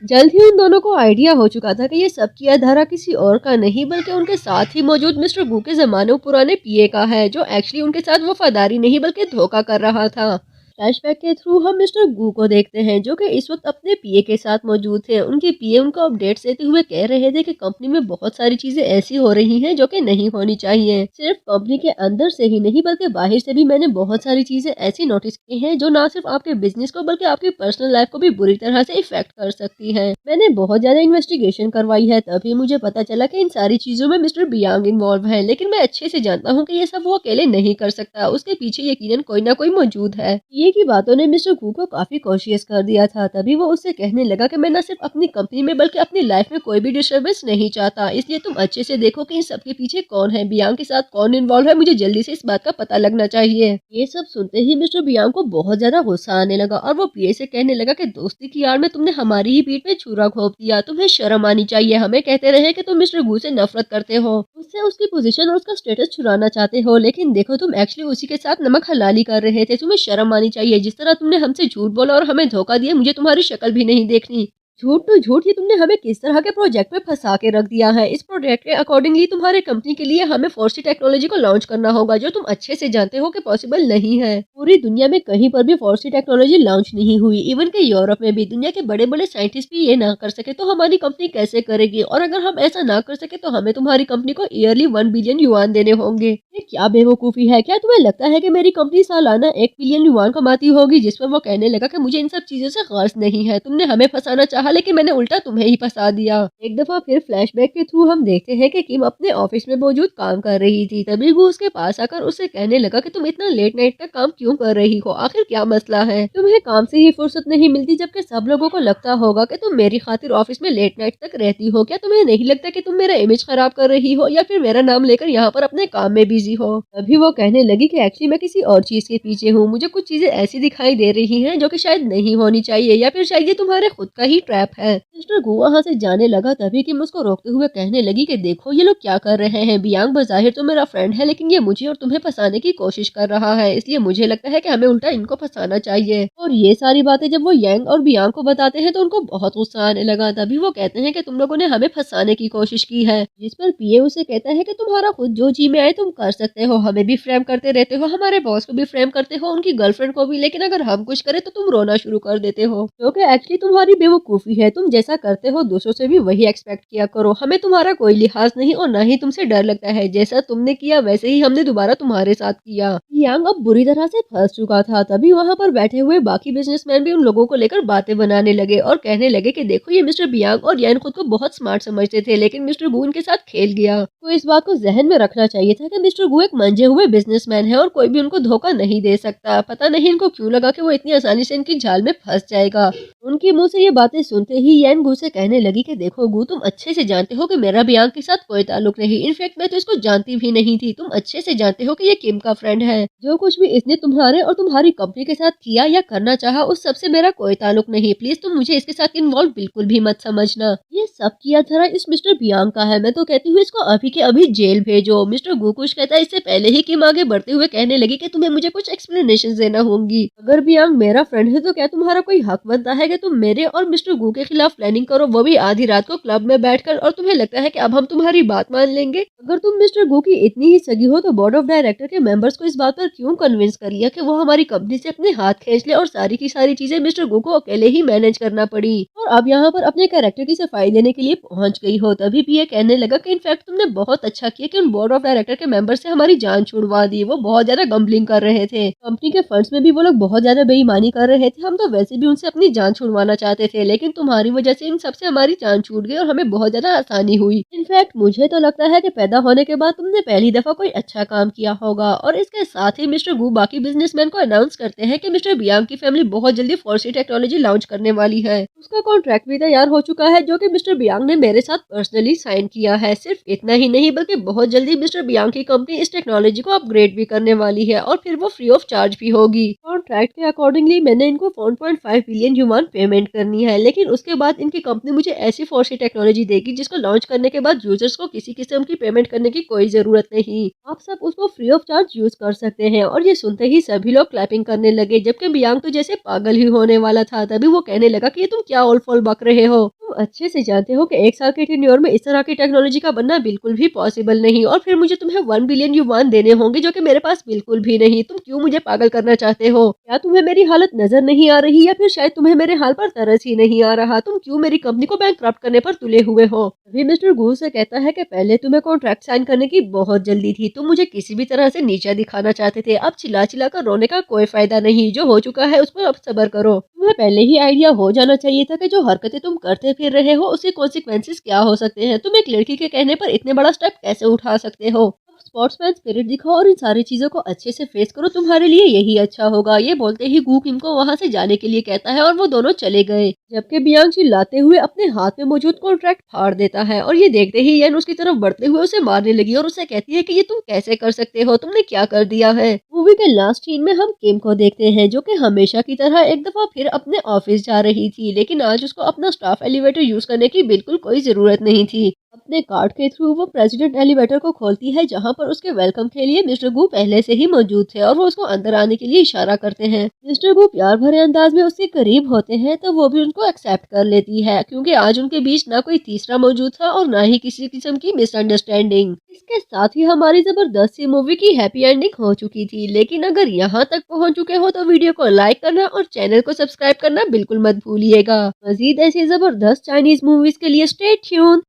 जल्द ही उन दोनों को आइडिया हो चुका था कि ये सब की आधारा किसी और का नहीं बल्कि उनके साथ ही मौजूद मिस्टर गू के जमाने पुराने पीए का है, जो एक्चुअली उनके साथ वफादारी नहीं बल्कि धोखा कर रहा था। फ्लैशबैक के थ्रू हम मिस्टर गू को देखते हैं, जो कि इस वक्त अपने पीए के साथ मौजूद थे। उनके पीए उनको अपडेट्स देते हुए कह रहे थे कि कंपनी में बहुत सारी चीजें ऐसी हो रही हैं जो कि नहीं होनी चाहिए। सिर्फ कंपनी के अंदर से ही नहीं बल्कि बाहर से भी मैंने बहुत सारी चीजें ऐसी नोटिस की हैं जो ना सिर्फ आपके बिजनेस को बल्कि आपकी पर्सनल लाइफ को भी बुरी तरह से इफेक्ट कर सकती है। मैंने बहुत ज्यादा इन्वेस्टिगेशन करवाई है, तभी मुझे पता चला कि इन सारी चीजों में मिस्टर बियांग इन्वॉल्व है। लेकिन मैं अच्छे से जानता हूँ कि ये सब वो अकेले नहीं कर सकता, उसके पीछे यकीनन कोई ना कोई मौजूद है। ये की बातों ने मिस्टर गू को काफी कॉशियस कर दिया था। तभी वो उससे कहने लगा कि मैं न सिर्फ अपनी कंपनी में बल्कि अपनी लाइफ में कोई भी डिस्टर्बेंस नहीं चाहता, इसलिए तुम अच्छे से देखो कि इन सब के पीछे कौन है, बियांग के साथ कौन इन्वॉल्व है, मुझे जल्दी से इस बात का पता लगना चाहिए। ये सब सुनते ही मिस्टर बियांग को बहुत ज्यादा गुस्सा आने लगा और वो पीए से कहने लगा कि दोस्ती की आड़ में तुमने हमारी ही पीठ में छुरा घोंप दिया, तुम्हें शर्म आनी चाहिए। हमें कहते रहे कि तुम मिस्टर गू से नफरत करते हो, उससे उसकी पोजीशन और उसका स्टेटस छुड़ाना चाहते हो, लेकिन देखो तुम एक्चुअली उसी के साथ नमक हलाली कर रहे थे। तुम्हें शर्म आनी चाहिए, जिस तरह तुमने हमसे झूठ बोला और हमें धोखा दिया, मुझे तुम्हारी शक्ल भी नहीं देखनी। झूठ तो झूठ, ये तुमने हमें किस तरह के प्रोजेक्ट में फंसा के रख दिया है। इस प्रोजेक्ट के अकॉर्डिंगली तुम्हारे कंपनी के लिए हमें फोर्सी टेक्नोलॉजी को लॉन्च करना होगा, जो तुम अच्छे से जानते हो कि पॉसिबल नहीं है। पूरी दुनिया में कहीं पर भी फोर्सी टेक्नोलॉजी लॉन्च नहीं हुई, इवन के यूरोप में भी दुनिया के बड़े बड़े साइंटिस्ट भी ये ना कर सके तो हमारी कंपनी कैसे करेगी। और अगर हम ऐसा ना कर सके तो हमें तुम्हारी कंपनी को ईयरली 1 बिलियन युआन देने होंगे। ये क्या बेवकूफी है, क्या तुम्हें लगता है कि मेरी कंपनी सालाना 1 बिलियन युआन कमाती होगी। जिस पर वो कहने लगा कि मुझे इन सब चीजों से गर्ज नहीं है, तुमने हमें फंसाना चाहा लेकिन मैंने उल्टा तुम्हें ही फंसा दिया। एक दफा फिर फ्लैशबैक के थ्रू हम देखते हैं कि किम अपने ऑफिस में मौजूद काम कर रही थी। तभी वो उसके पास आकर उससे कहने लगा कि तुम इतना लेट नाइट तक काम क्यों कर रही हो, आखिर क्या मसला है। तुम्हें काम से ही फुर्सत नहीं मिलती, जबकि सब लोगों को लगता होगा कि तुम मेरी खातिर ऑफिस में लेट नाइट तक रहती हो। क्या तुम्हें नहीं लगता कि तुम मेरा इमेज खराब कर रही हो या फिर मेरा नाम लेकर यहाँ पर अपने काम में बिजी हो। तभी वो कहने लगी कि एक्चुअली मैं किसी और चीज के पीछे हूँ, मुझे कुछ चीजें ऐसी दिखाई दे रही हैं जो कि शायद नहीं होनी चाहिए, या फिर शायद ये तुम्हारे खुद का ही ट्रैप है। मिस्टर गू वहाँ से जाने लगा, तभी किम उसको रोकते हुए कहने लगी कि देखो ये लोग क्या कर रहे हैं। बियांग बज़ाहिर तो मेरा फ्रेंड है, लेकिन ये मुझे और तुम्हें फंसाने की कोशिश कर रहा है, इसलिए मुझे लगता है कि हमें उल्टा इनको फंसाना चाहिए। और ये सारी बातें जब वो यांग और बियांग को बताते हैं तो उनको बहुत गुस्सा आने लगा। तभी वो कहते हैं कि तुम लोगों ने हमें फंसाने की कोशिश की है। जिस पर पीए उसे कहता है कि तुम्हारा खुद जो जी में आए तुम कर सकते हो, हमें भी फ्रेम करते रहते हो, हमारे बॉस को भी फ्रेम करते हो, उनकी गर्लफ्रेंड को भी, लेकिन अगर हम कुछ करें तो तुम रोना शुरू कर देते हो, क्योंकि एक्चुअली तुम्हारी बेवकूफी है। तुम जैसा करते हो दूसरों से भी वही एक्सपेक्ट किया करो, हमें तुम्हारा कोई लिहाज नहीं और ना ही तुमसे डर लगता है। जैसा तुमने किया वैसे ही हमने दोबारा तुम्हारे साथ किया। यांग अब बुरी तरह से फंस चुका था। तभी वहाँ पर बैठे हुए बाकी बिजनेसमैन भी उन लोगों को लेकर बातें बनाने लगे और कहने लगे कि देखो ये मिस्टर बियांग और यान खुद को बहुत स्मार्ट समझते थे, लेकिन मिस्टर गू इनके साथ खेल गया। तो इस बात को जहन में रखना चाहिए था कि मिस्टर मिस्टर गु एक मंजे हुए बिजनेसमैन है और कोई भी उनको धोखा नहीं दे सकता। पता नहीं इनको क्यों लगा कि वो इतनी आसानी से इनकी जाल में फंस जाएगा। उनके मुंह से ये बातें सुनते ही यैन गु से कहने लगी कि देखो गु, तुम अच्छे से जानते हो कि मेरा बियांग के साथ कोई ताल्लुक नहीं। इनफैक्ट मैं तो इसको जानती भी नहीं थी। तुम अच्छे से जानते हो कि ये किम का फ्रेंड है। जो कुछ भी इसने तुम्हारे और तुम्हारी कंपनी के साथ किया या करना चाहा उस सबसे मेरा कोई ताल्लुक नहीं। प्लीज तुम मुझे इसके साथ इन्वॉल्व बिल्कुल भी मत समझना। ये सब किया धरा इस मिस्टर बियांग का है। मैं तो कहती हूँ इसको अभी के अभी जेल भेजो। मिस्टर गु कुछ कहता है इससे पहले ही किम आगे बढ़ते हुए कहने लगी कि तुम्हें मुझे कुछ एक्सप्लेनेशन देना होंगी। अगर बियांग मेरा फ्रेंड है तो क्या तुम्हारा कोई हक बनता है कि तुम मेरे और मिस्टर गु के खिलाफ प्लानिंग करो, वो भी आधी रात को क्लब में बैठकर, और तुम्हें लगता है कि अब हम तुम्हारी बात मान लेंगे? अगर तुम मिस्टर गु की इतनी ही सगी हो तो बोर्ड ऑफ डायरेक्टर के मेंबर्स को इस बात पर क्यों कन्विंस कर लिया कि वो हमारी कंपनी से अपने हाथ खींच ले और सारी की सारी चीजें मिस्टर गु को अकेले ही मैनेज करना पड़ी और अब यहाँ पर अपने कैरेक्टर की सफाई देने के लिए पहुंच गई हो। तभी भी ये कहने लगा कि इनफैक्ट तुमने बहुत अच्छा किया कि उन बोर्ड ऑफ डायरेक्टर के मेंबर से हमारी जान छुड़वा दी। वो बहुत ज्यादा गम्बलिंग कर रहे थे, कंपनी के फंड्स में भी वो लोग बहुत ज्यादा बेईमानी कर रहे थे। हम तो वैसे भी उनसे अपनी जान छुड़वाना चाहते थे, लेकिन तुम्हारी वजह से इन सबसे हमारी जान छूट गई और हमें बहुत ज्यादा आसानी हुई। इनफैक्ट मुझे तो लगता है कि पैदा होने के बाद तुमने पहली दफा कोई अच्छा काम किया होगा। और इसके साथ ही मिस्टर गु बाकी बिजनेसमैन को अनाउंस करते हैं कि मिस्टर बियांग की फैमिली बहुत जल्दी 4C टेक्नोलॉजी लॉन्च करने वाली है। उसका कॉन्ट्रैक्ट भी तैयार हो चुका है जो कि मिस्टर बियांग ने मेरे साथ पर्सनली साइन किया है। सिर्फ इतना ही नहीं बल्कि बहुत जल्दी मिस्टर बियांग की कंपनी इस टेक्नोलॉजी को अपग्रेड भी करने वाली है और फिर वो फ्री ऑफ चार्ज भी होगी। कॉन्ट्रैक्ट के अकॉर्डिंगली मैंने इनको 1.5 बिलियन युआन पेमेंट करनी है, लेकिन उसके बाद इनकी कंपनी मुझे ऐसी 4C टेक्नोलॉजी देगी जिसको लॉन्च करने के बाद यूजर्स को किसी किस्म की पेमेंट करने की कोई जरूरत नहीं। आप सब उसको फ्री ऑफ चार्ज यूज कर सकते हैं। और ये सुनते ही सभी लोग क्लैपिंग करने लगे, जबकि बियांग तो जैसे पागल ही होने वाला था। तभी वो कहने लगा कि ये तुम क्या ओल फोल बक रहे हो। तुम अच्छे से जानते हो कि 1 साल के टेन्योर में इस तरह की टेक्नोलॉजी का बनना बिल्कुल भी पॉसिबल नहीं, और फिर मुझे तुम्हें 1 बिलियन युआन देने होंगे जो कि मेरे पास बिल्कुल भी नहीं। तुम क्यों मुझे पागल करना चाहते हो? क्या तुम्हें मेरी हालत नजर नहीं आ रही, या फिर शायद तुम्हें मेरे हाल पर तरस ही नहीं आ रहा? तुम क्यों मेरी कंपनी को बैंकक्रप्ट करने पर तुले हुए हो? अभी मिस्टर गु से कहता है कि पहले तुम्हें कॉन्ट्रैक्ट साइन करने की बहुत जल्दी थी, तुम मुझे किसी भी तरह से नीचा दिखाना चाहते थे। अब चिल्ला चिल्ला कर रोने का कोई फायदा नहीं, जो हो चुका है उस पर अब सब्र करो। तुम्हें पहले ही आइडिया हो जाना चाहिए था कि जो हरकतें तुम करते फिर रहे हो उसके कॉन्सिक्वेंसेस क्या हो सकते हैं। तुम एक लड़की के कहने पर इतने बड़ा स्टेप कैसे उठा सकते हो? स्पोर्ट्समैन स्पिरिट दिखाओ और इन सारी चीजों को अच्छे से फेस करो, तुम्हारे लिए यही अच्छा होगा। ये बोलते ही गु किम को वहाँ से जाने के लिए कहता है और वो दोनों चले गए, जबकि बियांग चिल्लाते हुए अपने हाथ में मौजूद कॉन्ट्रैक्ट फाड़ देता है। और ये देखते ही येन उसकी तरफ बढ़ते हुए उसे मारने लगी और उसे कहती है कि ये तुम कैसे कर सकते हो, तुमने क्या कर दिया है। मूवी के लास्ट सीन में हम किम को देखते हैं जो कि हमेशा की तरह एक दफा फिर अपने ऑफिस जा रही थी, लेकिन आज उसको अपना स्टाफ एलिवेटर यूज करने की बिल्कुल कोई जरूरत नहीं थी। अपने कार्ड के थ्रू वो प्रेसिडेंट एलिवेटर को खोलती है जहां पर उसके वेलकम के लिए मिस्टर गु पहले से ही मौजूद थे और वो उसको अंदर आने के लिए इशारा करते हैं। मिस्टर गु प्यार भरे अंदाज में उसके करीब होते हैं तो वो भी उनको एक्सेप्ट कर लेती है, क्योंकि आज उनके बीच ना कोई तीसरा मौजूद था और ना ही किसी किस्म की मिसअंडरस्टैंडिंग। इसके साथ ही हमारी जबरदस्त सी मूवी की हैप्पी एंडिंग हो चुकी थी। लेकिन अगर यहाँ तक पहुँच चुके हो तो वीडियो को लाइक करना और चैनल को सब्सक्राइब करना बिल्कुल मत भूलिएगा। मजीद ऐसी जबरदस्त चाइनीज मूवीज के लिए स्टे ट्यून्ड।